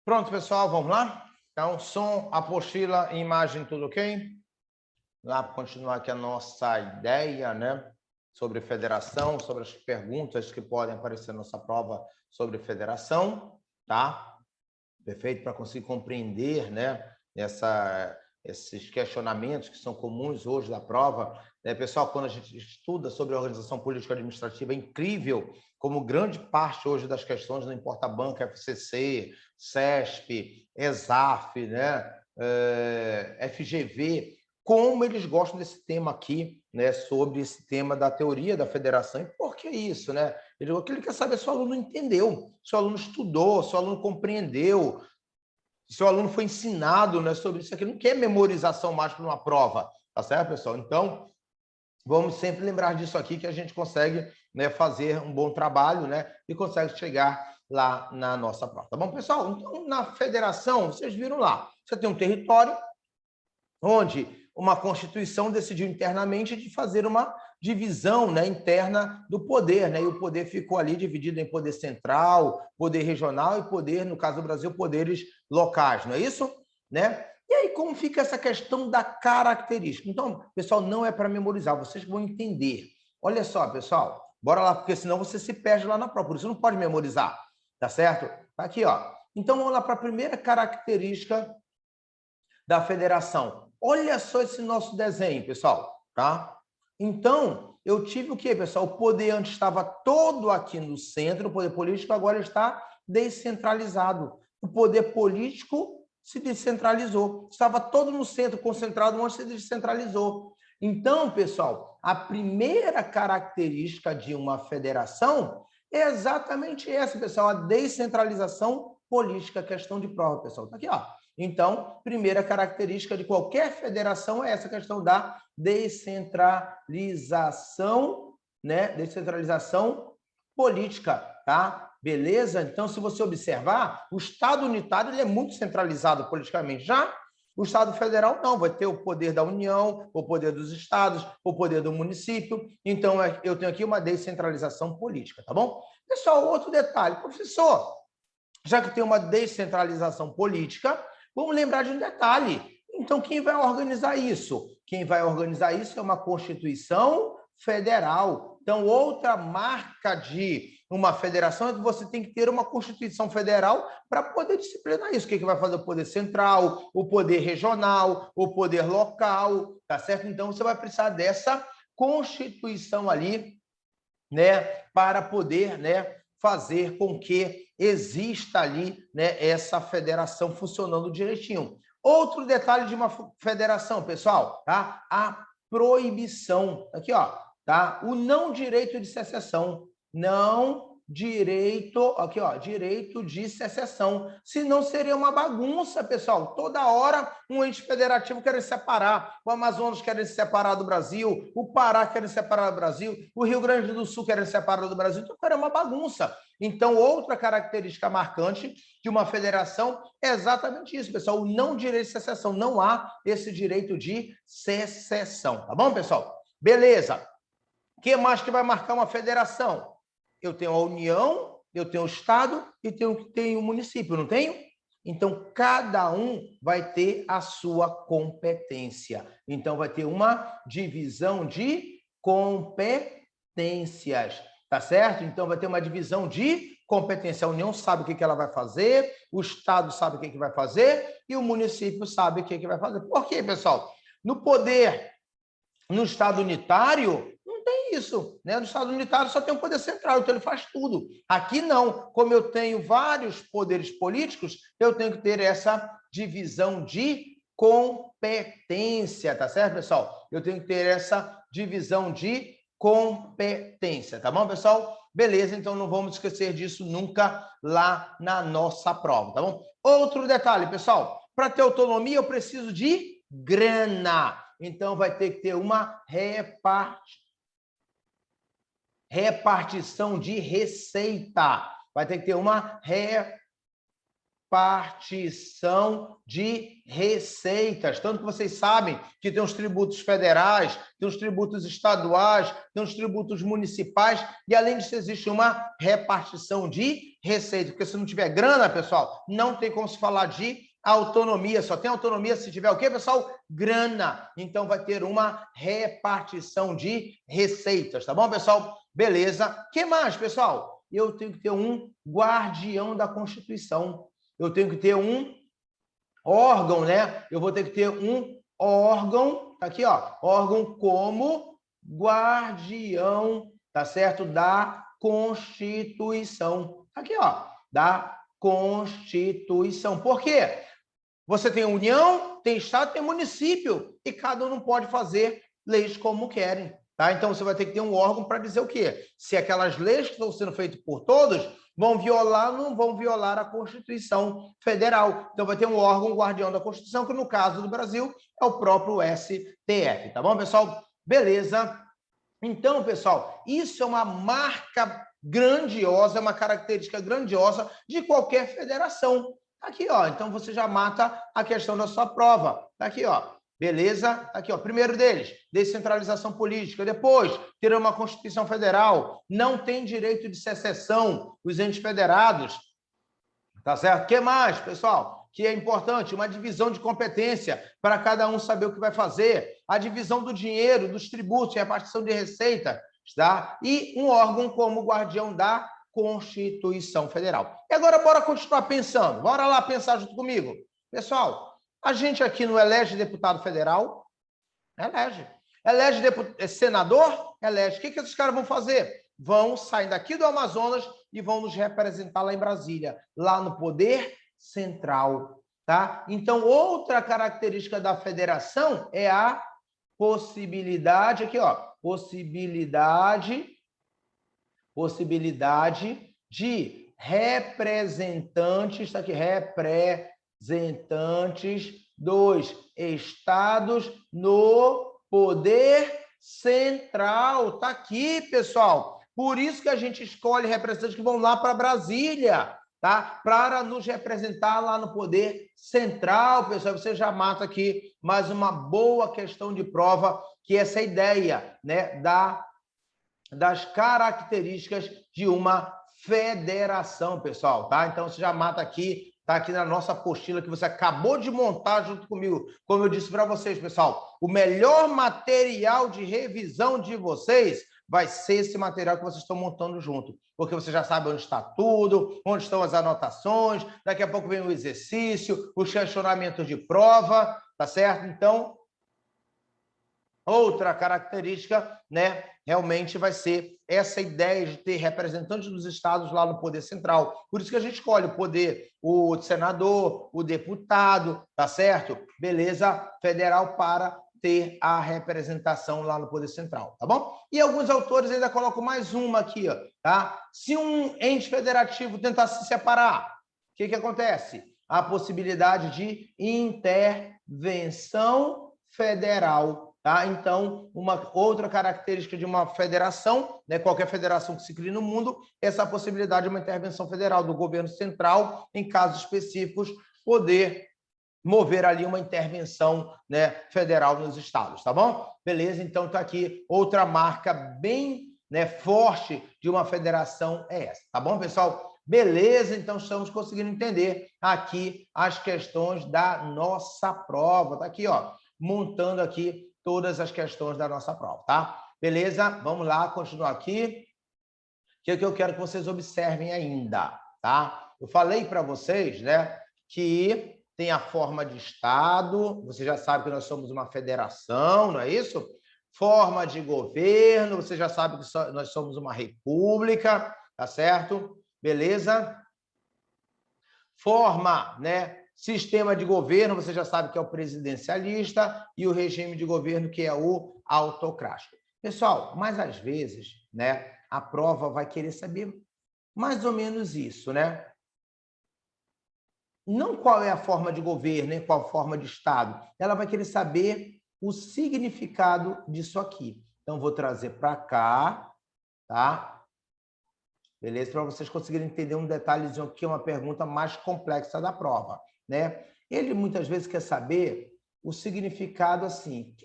Pronto, pessoal, vamos lá? Então, som, apostila, imagem, tudo ok? Lá para continuar aqui a nossa ideia, né? Sobre federação, sobre as perguntas que podem aparecer na nossa prova sobre federação, tá? Perfeito? Para conseguir compreender, né? Esses questionamentos que são comuns hoje da prova. Né? Pessoal, quando a gente estuda sobre a organização político-administrativa, é incrível como grande parte hoje das questões, não importa a banca, FCC, CESP, ESAF, né? FGV, como eles gostam desse tema aqui, né? Sobre esse tema da teoria da federação. E por que isso, né? O que ele quer saber se o aluno entendeu, se o aluno estudou, se o aluno compreendeu, se o aluno foi ensinado, né, sobre isso aqui. Não quer memorização mais para uma prova, tá certo, pessoal? Então, vamos sempre lembrar disso aqui, que a gente consegue, né, fazer um bom trabalho, né, e consegue chegar lá na nossa prova, tá bom, pessoal? Então, na federação, vocês viram lá, você tem um território onde uma Constituição decidiu internamente de fazer uma divisão, né, interna do poder, né, e o poder ficou ali dividido em poder central, poder regional e poder, no caso do Brasil, poderes locais, não é isso? Né? E aí, como fica essa questão da característica? Então, pessoal, não é para memorizar, vocês vão entender. Olha só, pessoal, bora lá, porque senão você se perde lá na prova, por isso não pode memorizar, tá certo? Tá aqui, ó. Então, vamos lá para a primeira característica da federação. Olha só esse nosso desenho, pessoal, tá? Então, eu tive o quê, pessoal? O poder antes estava todo aqui no centro, o poder político agora está descentralizado. O poder político se descentralizou. Estava todo no centro, concentrado, onde se descentralizou. Então, pessoal, a primeira característica de uma federação é exatamente essa, pessoal, a descentralização política, questão de prova, pessoal. Tá aqui, ó. Então, primeira característica de qualquer federação é essa questão da descentralização, né? Descentralização política, tá? Beleza? Então, se você observar, o Estado unitário ele é muito centralizado politicamente. Já o Estado federal não, vai ter o poder da União, o poder dos estados, o poder do município. Então, eu tenho aqui uma descentralização política, tá bom? Pessoal, outro detalhe, professor, já que tem uma descentralização política, vamos lembrar de um detalhe. Então, quem vai organizar isso? Quem vai organizar isso é uma Constituição Federal. Então, outra marca de uma federação é que você tem que ter uma Constituição Federal para poder disciplinar isso. O que vai fazer o poder central, o poder regional, o poder local, tá certo? Então, você vai precisar dessa Constituição ali, né, para poder, né, fazer com que exista ali, né, essa federação funcionando direitinho. Outro detalhe de uma federação, pessoal, tá? A proibição. Aqui, ó, tá? O não direito de secessão. Não direito, aqui, ó, direito de secessão. Senão seria uma bagunça, pessoal. Toda hora um ente federativo quer se separar. O Amazonas quer se separar do Brasil, o Pará quer se separar do Brasil, o Rio Grande do Sul quer se separar do Brasil. Então, é uma bagunça. Então, outra característica marcante de uma federação é exatamente isso, pessoal. O não direito de secessão. Não há esse direito de secessão. Tá bom, pessoal? Beleza. O que mais que vai marcar uma federação? Eu tenho a União, eu tenho o Estado e tenho o município, não tenho? Então, cada um vai ter a sua competência. Então, vai ter uma divisão de competências, tá certo? Então, vai ter uma divisão de competência. A União sabe o que ela vai fazer, o Estado sabe o que vai fazer e o município sabe o que vai fazer. Por quê, pessoal? No poder, no Estado unitário, não tem isso, né? No Estado unitário só tem o poder central, então ele faz tudo. Aqui não, como eu tenho vários poderes políticos, eu tenho que ter essa divisão de competência, tá certo, pessoal? Eu tenho que ter essa divisão de competência, tá bom, pessoal? Beleza, então não vamos esquecer disso nunca lá na nossa prova, tá bom? Outro detalhe, pessoal, para ter autonomia eu preciso de grana. Então, vai ter que ter uma repartição de receita. Vai ter que ter uma repartição de receitas. Tanto que vocês sabem que tem os tributos federais, tem os tributos estaduais, tem os tributos municipais, e além disso existe uma repartição de receita. Porque se não tiver grana, pessoal, não tem como se falar de autonomia. Só tem autonomia se tiver o quê, pessoal? Grana. Então vai ter uma repartição de receitas, tá bom, pessoal? Beleza. O que mais, pessoal? Eu tenho que ter um guardião da Constituição. Eu tenho que ter um órgão, né? Eu vou ter que ter um órgão, tá aqui, ó, órgão como guardião, tá certo? Da Constituição. Aqui, ó, da Constituição. Por quê? Você tem União, tem Estado, tem município, e cada um não pode fazer leis como querem, tá? Então, você vai ter que ter um órgão para dizer o quê? Se aquelas leis que estão sendo feitas por todos vão violar ou não vão violar a Constituição Federal. Então, vai ter um órgão guardião da Constituição, que no caso do Brasil é o próprio STF, tá bom, pessoal? Beleza. Então, pessoal, isso é uma marca grandiosa, uma característica grandiosa de qualquer federação. Aqui, ó, então você já mata a questão da sua prova. Tá aqui, ó. Beleza? Aqui, ó. Primeiro deles, descentralização política. Depois, ter uma Constituição Federal. Não tem direito de secessão os entes federados. Tá certo? O que mais, pessoal? Que é importante, uma divisão de competência para cada um saber o que vai fazer, a divisão do dinheiro, dos tributos, repartição de receita, tá? E um órgão como guardião da Constituição Federal. E agora, bora continuar pensando. Bora lá pensar junto comigo. Pessoal, a gente aqui não elege deputado federal? Elege. Elege senador? Elege. O que esses caras vão fazer? Vão sair daqui do Amazonas e vão nos representar lá em Brasília, lá no Poder Central, tá? Então, outra característica da federação é a possibilidade, aqui, ó, possibilidade de representantes, tá aqui, representantes dos estados no Poder Central. Tá aqui, pessoal. Por isso que a gente escolhe representantes que vão lá para Brasília, tá? Para nos representar lá no Poder Central, pessoal. Você já mata aqui mais uma boa questão de prova, que é essa ideia, né, das características de uma federação, pessoal, tá? Então, você já mata aqui, tá aqui na nossa apostila que você acabou de montar junto comigo. Como eu disse para vocês, pessoal, o melhor material de revisão de vocês vai ser esse material que vocês estão montando junto, porque você já sabe onde está tudo, onde estão as anotações, daqui a pouco vem o exercício, os questionamentos de prova, tá certo? Então, outra característica, né, realmente vai ser essa ideia de ter representantes dos estados lá no Poder Central. Por isso que a gente escolhe o poder, o senador, o deputado, tá certo? Beleza? Federal para ter a representação lá no Poder Central, tá bom? E alguns autores ainda colocam mais uma aqui, ó, tá? Se um ente federativo tentar se separar, o que acontece? A possibilidade de intervenção federal, tá? Então, uma outra característica de uma federação, né, qualquer federação que se crie no mundo, essa possibilidade de uma intervenção federal do governo central, em casos específicos, poder mover ali uma intervenção, né, federal nos estados, tá bom? Beleza? Então, tá aqui outra marca bem, né, forte de uma federação é essa, tá bom, pessoal? Beleza, então estamos conseguindo entender aqui as questões da nossa prova. Tá aqui, ó, montando aqui todas as questões da nossa prova, tá? Beleza? Vamos lá, continuar aqui. O que é que eu quero que vocês observem ainda, tá? Eu falei para vocês, né, que tem a forma de Estado, você já sabe que nós somos uma federação, não é isso? Forma de governo, você já sabe que nós somos uma república, tá certo? Beleza? Forma, né? Sistema de governo, você já sabe que é o presidencialista, e o regime de governo, que é o autocrático. Pessoal, mas às vezes, né, a prova vai querer saber mais ou menos isso, né? Não qual é a forma de governo, nem qual forma de Estado. Ela vai querer saber o significado disso aqui. Então, vou trazer para cá, tá? beleza? Para vocês conseguirem entender um detalhezinho aqui, uma pergunta mais complexa da prova, né? Ele muitas vezes quer saber o significado assim,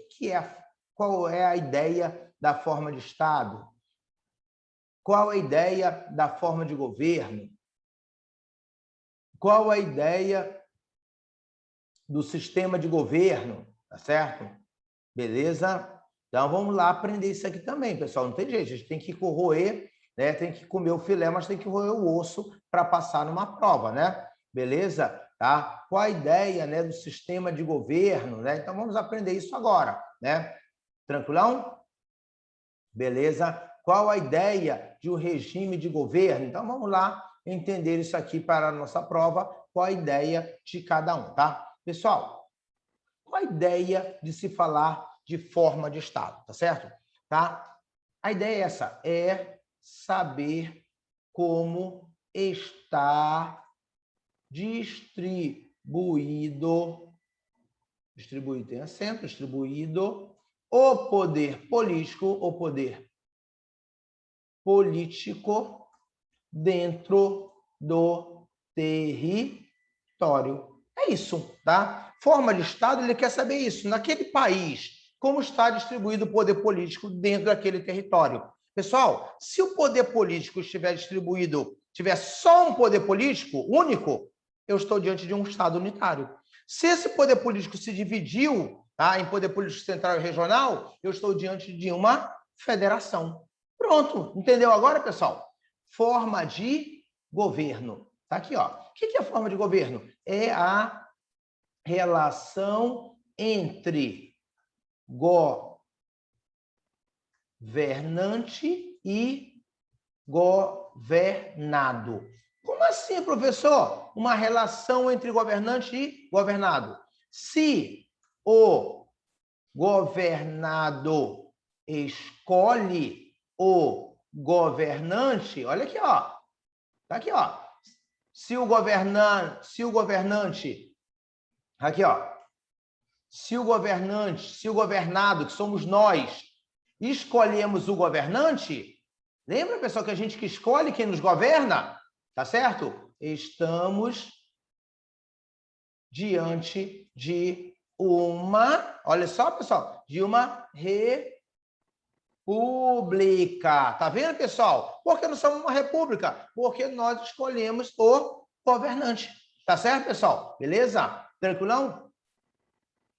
qual é a ideia da forma de Estado? Qual a ideia da forma de governo? Qual a ideia do sistema de governo? Tá certo? Beleza? Então, vamos lá aprender isso aqui também, pessoal. Não tem jeito, a gente tem que corroer, né? Tem que comer o filé, mas tem que roer o osso para passar numa prova, né? Beleza? Tá? Qual a ideia, né, do sistema de governo, né? Então, vamos aprender isso agora, né? Tranquilão? Beleza? Qual a ideia de um regime de governo? Então, vamos lá entender isso aqui para a nossa prova, qual a ideia de cada um, tá? Pessoal, qual a ideia de se falar de forma de Estado, tá certo? Tá? A ideia é essa, é saber como está distribuído tem acento, distribuído o poder político dentro do território. É isso, tá? Forma de Estado, ele quer saber isso. Naquele país, como está distribuído o poder político dentro daquele território. Pessoal, se o poder político estiver distribuído, tiver só um poder político único, eu estou diante de um Estado unitário. Se esse poder político se dividiu, tá, em poder político central e regional, eu estou diante de uma federação. Pronto, entendeu agora, pessoal? Forma de governo. Tá aqui, ó. O que é a forma de governo? É a relação entre governante e governado. Como assim, professor? Uma relação entre governante e governado. Se o governado escolhe o governante, olha aqui, ó. Tá aqui, ó. Se o governante, aqui, ó. Se o governado, que somos nós, escolhemos o governante, lembra, pessoal, que a gente que escolhe quem nos governa? Tá certo? Estamos diante de uma, olha só, pessoal, de uma república. Tá vendo, pessoal? Por que nós somos uma república? Porque nós escolhemos o governante. Tá certo, pessoal? Beleza? Tranquilão?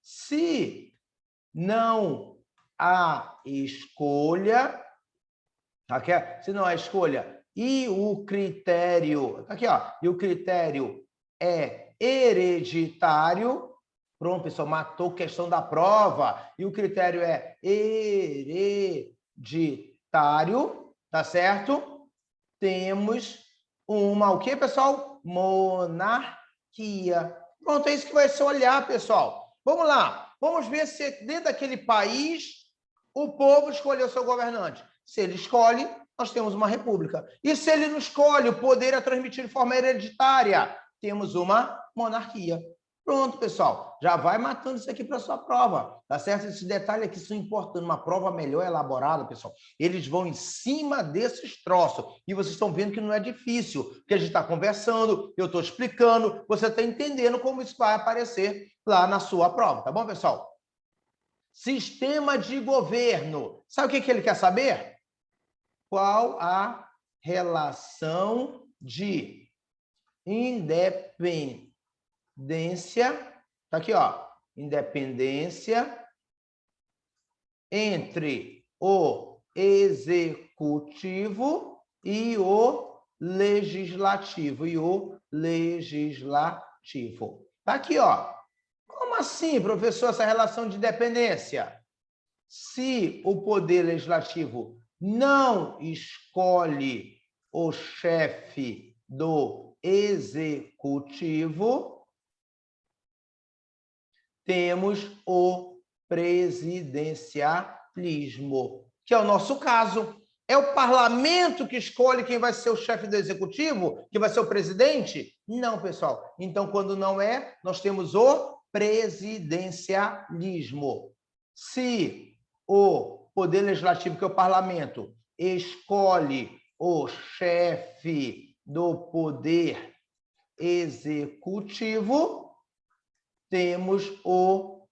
Se não há escolha, se não há escolha e o critério, aqui, ó, e o critério é hereditário, pronto, pessoal, matou a questão da prova, e o critério é hereditário, tá certo? Temos uma, o que, pessoal? Monarquia. Pronto, é isso que vai se olhar, pessoal. Vamos lá, vamos ver se dentro daquele país o povo escolheu seu governante. Se ele escolhe, nós temos uma república. E se ele não escolhe, o poder é transmitido de forma hereditária, temos uma monarquia. Pronto, pessoal, já vai matando isso aqui para a sua prova, tá certo? Esse detalhe aqui são importantes, uma prova melhor elaborada, pessoal. Eles vão em cima desses troços, e vocês estão vendo que não é difícil, porque a gente está conversando, eu estou explicando, você está entendendo como isso vai aparecer lá na sua prova, tá bom, pessoal? Sistema de governo. Sabe o que ele quer saber? Qual a relação de independência, tá aqui, ó, independência entre o executivo e o legislativo, Tá aqui, ó. Como assim, professor, essa relação de dependência? Se o poder legislativo não escolhe o chefe do executivo, temos o presidencialismo, que é o nosso caso. É o parlamento que escolhe quem vai ser o chefe do executivo, que vai ser o presidente? Não, pessoal. Então, quando não é, nós temos o presidencialismo. Se o poder legislativo, que é o parlamento, escolhe o chefe do poder executivo, temos o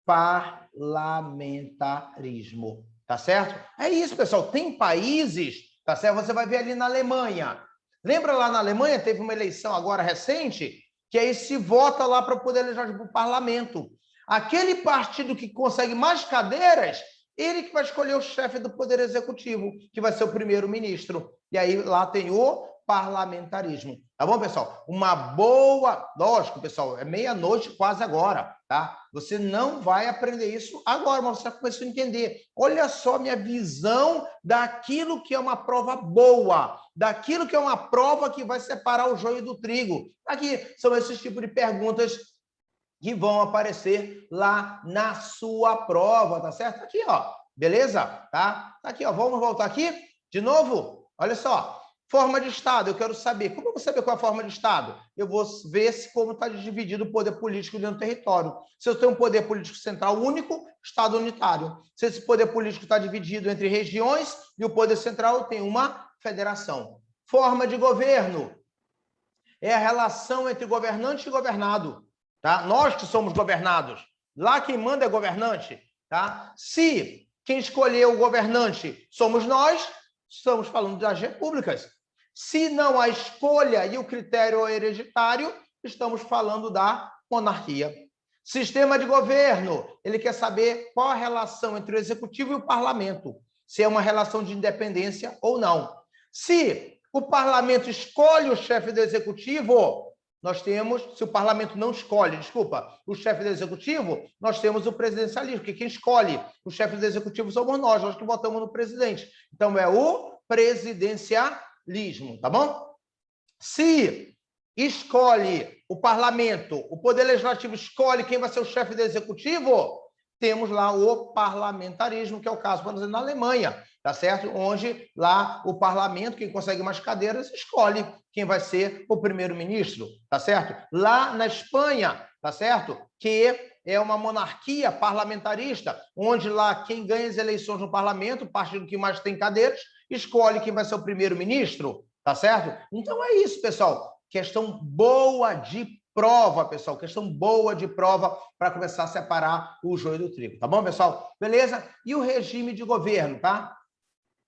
parlamentarismo, tá certo? É isso, pessoal. Tem países, tá certo? Você vai ver ali na Alemanha. Lembra lá na Alemanha, teve uma eleição agora recente, que aí se vota lá para poder eleger o parlamento. Aquele partido que consegue mais cadeiras, ele que vai escolher o chefe do poder executivo, que vai ser o primeiro-ministro. E aí lá tem o parlamentarismo. Tá bom, pessoal? Uma boa... Lógico, pessoal, é meia-noite quase agora, tá? Você não vai aprender isso agora, mas você já começou a entender. Olha só minha visão daquilo que é uma prova boa, daquilo que é uma prova que vai separar o joio do trigo. Aqui são esses tipos de perguntas que vão aparecer lá na sua prova, tá certo? Aqui, ó, beleza? Tá? Aqui, ó, vamos voltar aqui de novo? Olha só. Forma de Estado, eu quero saber. Como eu vou saber qual é a forma de Estado? Eu vou ver se como está dividido o poder político dentro do território. Se eu tenho um poder político central único, Estado unitário. Se esse poder político está dividido entre regiões e o poder central tem uma federação. Forma de governo é a relação entre governante e governado. Tá? Nós que somos governados. Lá quem manda é governante. Tá? Se quem escolheu o governante somos nós, estamos falando das repúblicas. Se não a escolha e o critério é hereditário, estamos falando da monarquia. Sistema de governo, ele quer saber qual a relação entre o executivo e o parlamento, se é uma relação de independência ou não. Se o parlamento escolhe o chefe do executivo, nós temos, se o parlamento não escolhe, desculpa, o chefe do executivo, nós temos o presidencialismo, porque quem escolhe o chefe do executivo somos nós que votamos no presidente. Então, é o presidencialismo, tá bom? Se escolhe o parlamento, o poder legislativo escolhe quem vai ser o chefe do executivo, temos lá o parlamentarismo, que é o caso, por exemplo, na Alemanha, tá certo? Onde lá o parlamento, quem consegue mais cadeiras, escolhe quem vai ser o primeiro-ministro, tá certo? Lá na Espanha, tá certo? Que é uma monarquia parlamentarista, onde lá quem ganha as eleições no parlamento, o partido que mais tem cadeiras, escolhe quem vai ser o primeiro-ministro, tá certo? Então é isso, pessoal. Questão boa de prova, pessoal. Questão boa de prova para começar a separar o joio do trigo. Tá bom, pessoal? Beleza? E o regime de governo, tá?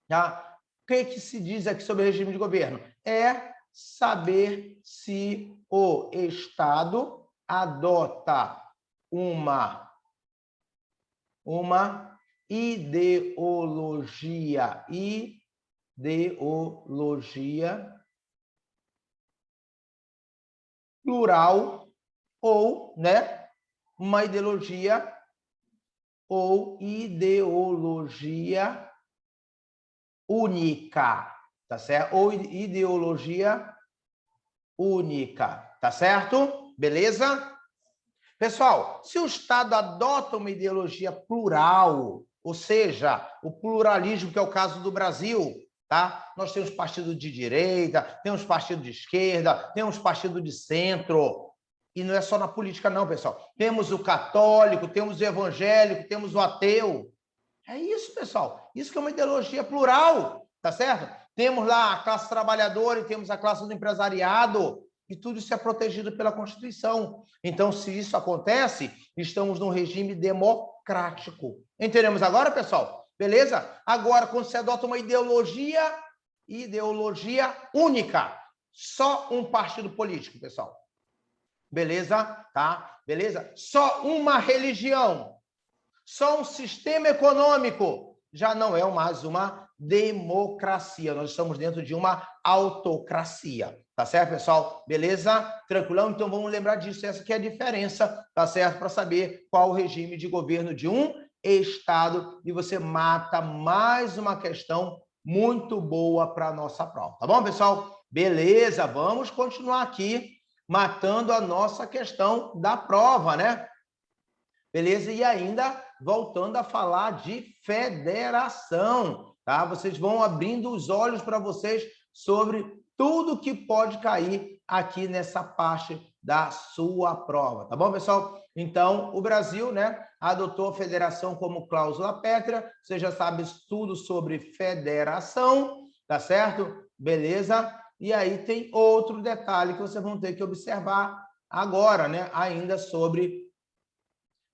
Tá? O que se diz aqui sobre o regime de governo? É saber se o Estado adota uma ideologia plural ou, né, uma ideologia única, tá certo? Ou ideologia única, tá certo? Beleza? Pessoal, se o Estado adota uma ideologia plural, ou seja, o pluralismo, que é o caso do Brasil, tá? Nós temos partido de direita, temos partido de esquerda, temos partido de centro. E não é só na política, não, pessoal. Temos o católico, temos o evangélico, temos o ateu. É isso, pessoal. Isso que é uma ideologia plural, tá certo? Temos lá a classe trabalhadora e temos a classe do empresariado. E tudo isso é protegido pela Constituição. Então, se isso acontece, estamos num regime democrático. Entendemos agora, pessoal? Beleza? Agora, quando se adota uma ideologia única, só um partido político, pessoal. Beleza? Tá? Beleza? Só uma religião, só um sistema econômico, já não é mais uma democracia. Nós estamos dentro de uma autocracia. Tá certo, pessoal? Beleza? Tranquilão? Então, vamos lembrar disso. Essa aqui é a diferença, tá certo? Para saber qual o regime de governo de um Estado. E você mata mais uma questão muito boa para a nossa prova. Tá bom, pessoal? Beleza, vamos continuar aqui matando a nossa questão da prova, né? Beleza? E ainda voltando a falar de federação, tá? Vocês vão abrindo os olhos para vocês sobre tudo que pode cair aqui nessa parte da sua prova, tá bom, pessoal? Então, o Brasil, né, adotou a federação como cláusula pétrea, você já sabe tudo sobre federação, tá certo? Beleza? E aí tem outro detalhe que vocês vão ter que observar agora, né? Ainda sobre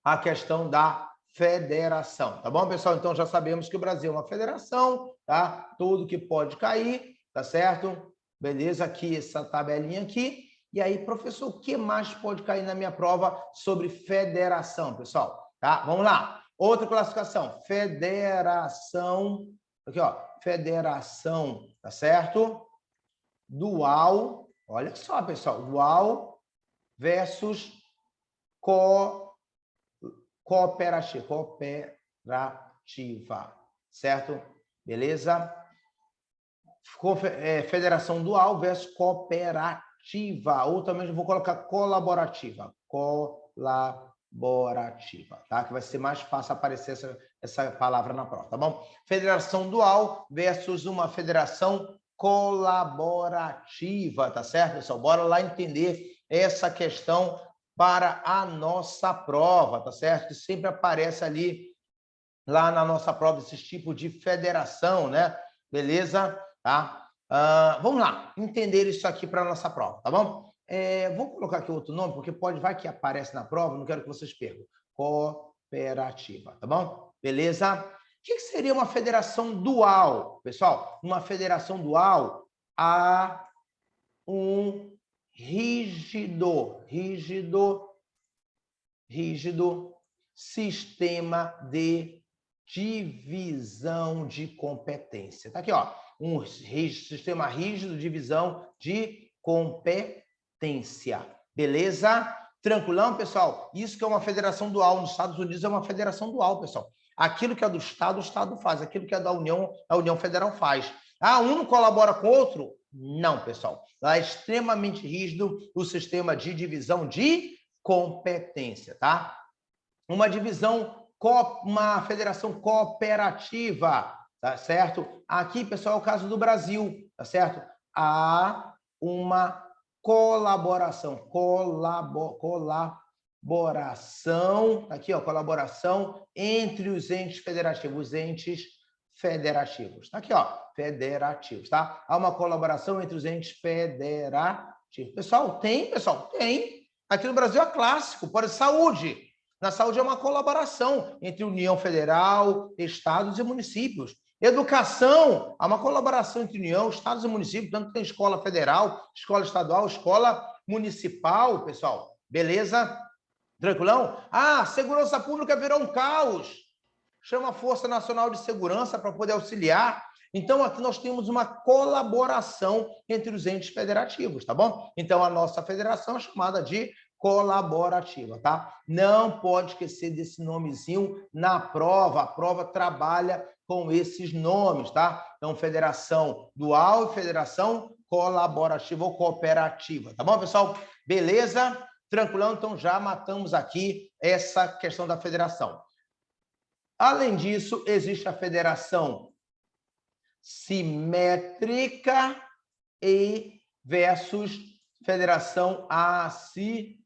a questão da federação, tá bom, pessoal? Então já sabemos que o Brasil é uma federação, tá? Tudo que pode cair, tá certo? Beleza? Aqui, essa tabelinha aqui. E aí, professor, o que mais pode cair na minha prova sobre federação, pessoal? Tá? Vamos lá. Outra classificação, federação, aqui, ó, federação, tá certo? Dual, olha só, pessoal, dual versus cooperativa, certo? Beleza? Federação dual versus cooperativa, ou também vou colocar colaborativa, tá? Que vai ser mais fácil aparecer essa palavra na prova, tá bom? Federação dual versus uma federação colaborativa, tá certo, pessoal? Bora lá entender essa questão para a nossa prova, tá certo? Que sempre aparece ali, lá na nossa prova, esse tipo de federação, né? Beleza? Tá? Vamos lá, entender isso aqui para a nossa prova, tá bom? Vou colocar aqui outro nome, porque vai que aparece na prova, não quero que vocês percam. Cooperativa, tá bom? Beleza? O que seria uma federação dual, pessoal? Uma federação dual há um rígido sistema de divisão de competência. Tá aqui, ó, um sistema rígido de divisão de competência. Beleza? Tranquilão, pessoal? Isso que é uma federação dual. Nos Estados Unidos é uma federação dual, pessoal. Aquilo que é do Estado, o Estado faz. Aquilo que é da União, a União Federal faz. Um não colabora com o outro? Não, pessoal. Lá é extremamente rígido o sistema de divisão de competência, tá? Uma federação cooperativa, tá certo? Aqui, pessoal, é o caso do Brasil, tá certo? Há uma colaboração, aqui, ó, colaboração entre os entes federativos, tá aqui, ó, federativos, tá? Há uma colaboração entre os entes federativos. Pessoal, tem. Aqui no Brasil é clássico, por saúde. Na saúde é uma colaboração entre União Federal, estados e municípios. Educação, há uma colaboração entre União, estados e municípios, tanto tem escola federal, escola estadual, escola municipal, pessoal. Beleza? Tranquilão? Segurança pública virou um caos. Chama a Força Nacional de Segurança para poder auxiliar. Então, aqui nós temos uma colaboração entre os entes federativos, tá bom? Então, a nossa federação é chamada de colaborativa, tá? Não pode esquecer desse nomezinho na prova. A prova trabalha com esses nomes, tá? Então, federação dual e federação colaborativa ou cooperativa, tá bom, pessoal? Beleza? Tranquilão? Então, já matamos aqui essa questão da federação. Além disso, existe a federação simétrica versus federação assimétrica.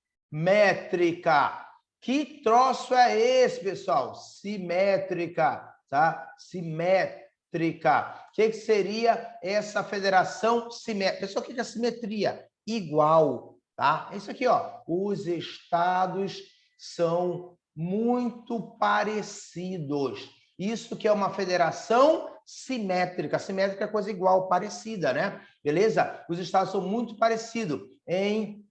Que troço é esse, pessoal? Simétrica, tá? Simétrica. O que seria essa federação simétrica? Pessoal, o que é simetria? Igual, tá? É isso aqui, ó. Os estados são muito parecidos. Isso que é uma federação simétrica. Simétrica é coisa igual, parecida, né? Beleza? Os estados são muito parecidos em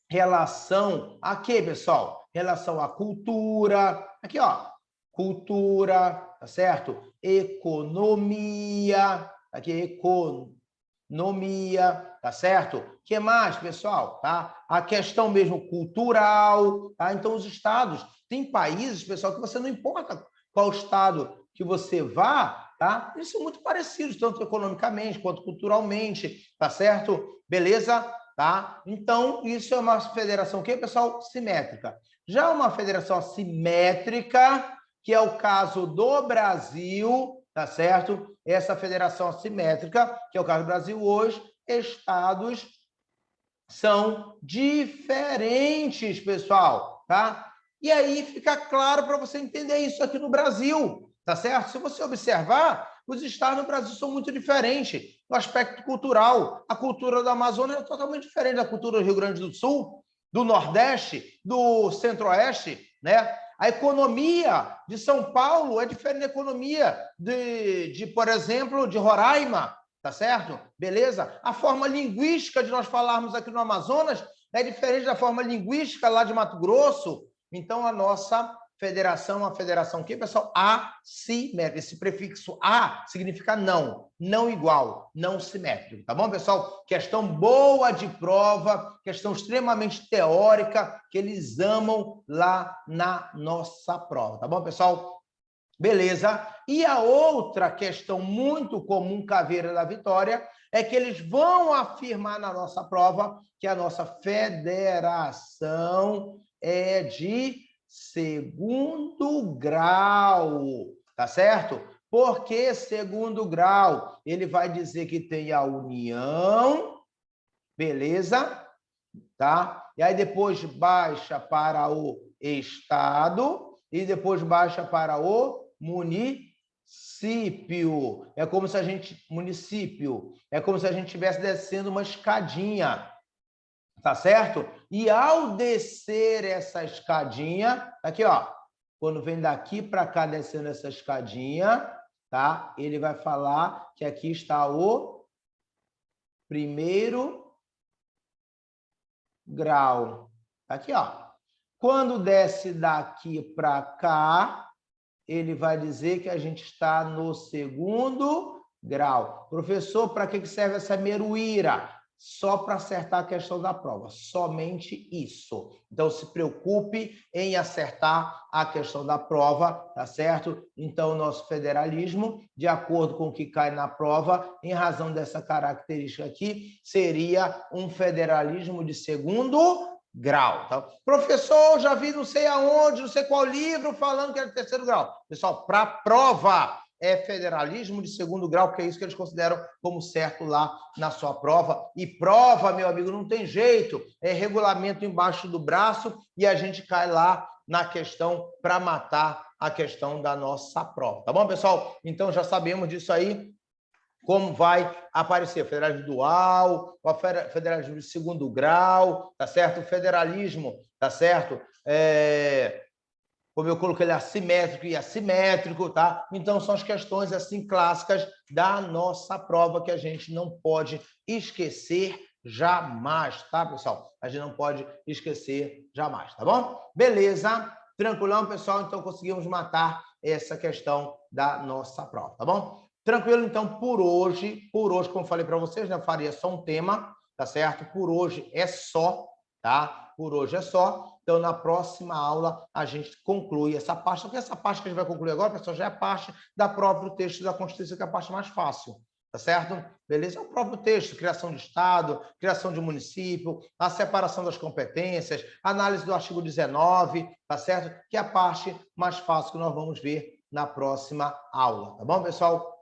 relação a quê, pessoal? Relação à cultura. Aqui, ó. Cultura, tá certo? Economia. Aqui, economia, tá certo? O que mais, pessoal? Tá? A questão mesmo cultural, tá? Então, os estados, tem países, pessoal, que você não importa qual estado que você vá, tá? Eles são muito parecidos, tanto economicamente quanto culturalmente, tá certo? Beleza? Tá? Então, isso é uma federação o quê, pessoal? Simétrica. Já uma federação assimétrica, que é o caso do Brasil, tá certo? Essa federação assimétrica, que é o caso do Brasil hoje, estados são diferentes, pessoal, tá? E aí fica claro para você entender isso aqui no Brasil, tá certo? Se você observar, Os estados no Brasil são muito diferentes no aspecto cultural. A cultura do Amazonas é totalmente diferente da cultura do Rio Grande do Sul, do Nordeste, do Centro-Oeste, né? A economia de São Paulo é diferente da economia por exemplo, de Roraima, tá certo? Beleza? A forma linguística de nós falarmos aqui no Amazonas é diferente da forma linguística lá de Mato Grosso. Então, a nossa federação, a federação o quê, pessoal? Assimétrica. Esse prefixo a significa não, não igual, não simétrico, tá bom, pessoal? Questão boa de prova, questão extremamente teórica, que eles amam lá na nossa prova, tá bom, pessoal? Beleza? E a outra questão muito comum, Caveira da Vitória, é que eles vão afirmar na nossa prova que a nossa federação é de segundo grau, tá certo? Por que segundo grau? Ele vai dizer que tem a União, beleza? Tá? E aí depois baixa para o Estado e depois baixa para o município. É como se a gente estivesse descendo uma escadinha, tá certo? E ao descer essa escadinha, aqui, ó, quando vem daqui para cá descendo essa escadinha, tá? Ele vai falar que aqui está o primeiro grau. Aqui, ó. Quando desce daqui para cá, ele vai dizer que a gente está no segundo grau. Professor, para que serve essa meruíra? Só para acertar a questão da prova, somente isso. Então, se preocupe em acertar a questão da prova, tá certo? Então, o nosso federalismo, de acordo com o que cai na prova, em razão dessa característica aqui, seria um federalismo de segundo grau. Tá? Professor, já vi não sei aonde, não sei qual livro falando que era de terceiro grau. Pessoal, para prova é federalismo de segundo grau, que é isso que eles consideram como certo lá na sua prova. E prova, meu amigo, não tem jeito. É regulamento embaixo do braço e a gente cai lá na questão para matar a questão da nossa prova. Tá bom, pessoal? Então, já sabemos disso aí. Como vai aparecer federalismo dual, o federalismo de segundo grau, tá certo? O federalismo, tá certo? Como eu coloquei ele, assimétrico e assimétrico, tá? Então, são as questões, assim, clássicas da nossa prova que a gente não pode esquecer jamais, tá, pessoal? A gente não pode esquecer jamais, tá bom? Beleza? Tranquilão, pessoal? Então, conseguimos matar essa questão da nossa prova, tá bom? Tranquilo, então, por hoje, como falei para vocês, né, eu faria só um tema, tá certo? Por hoje é só, tá? Por hoje é só. Então, na próxima aula, a gente conclui essa parte. Só que essa parte que a gente vai concluir agora, pessoal, já é parte da próprio texto da Constituição, que é a parte mais fácil, tá certo? Beleza? É o próprio texto, criação de Estado, criação de município, a separação das competências, análise do artigo 19, tá certo? Que é a parte mais fácil que nós vamos ver na próxima aula, tá bom, pessoal?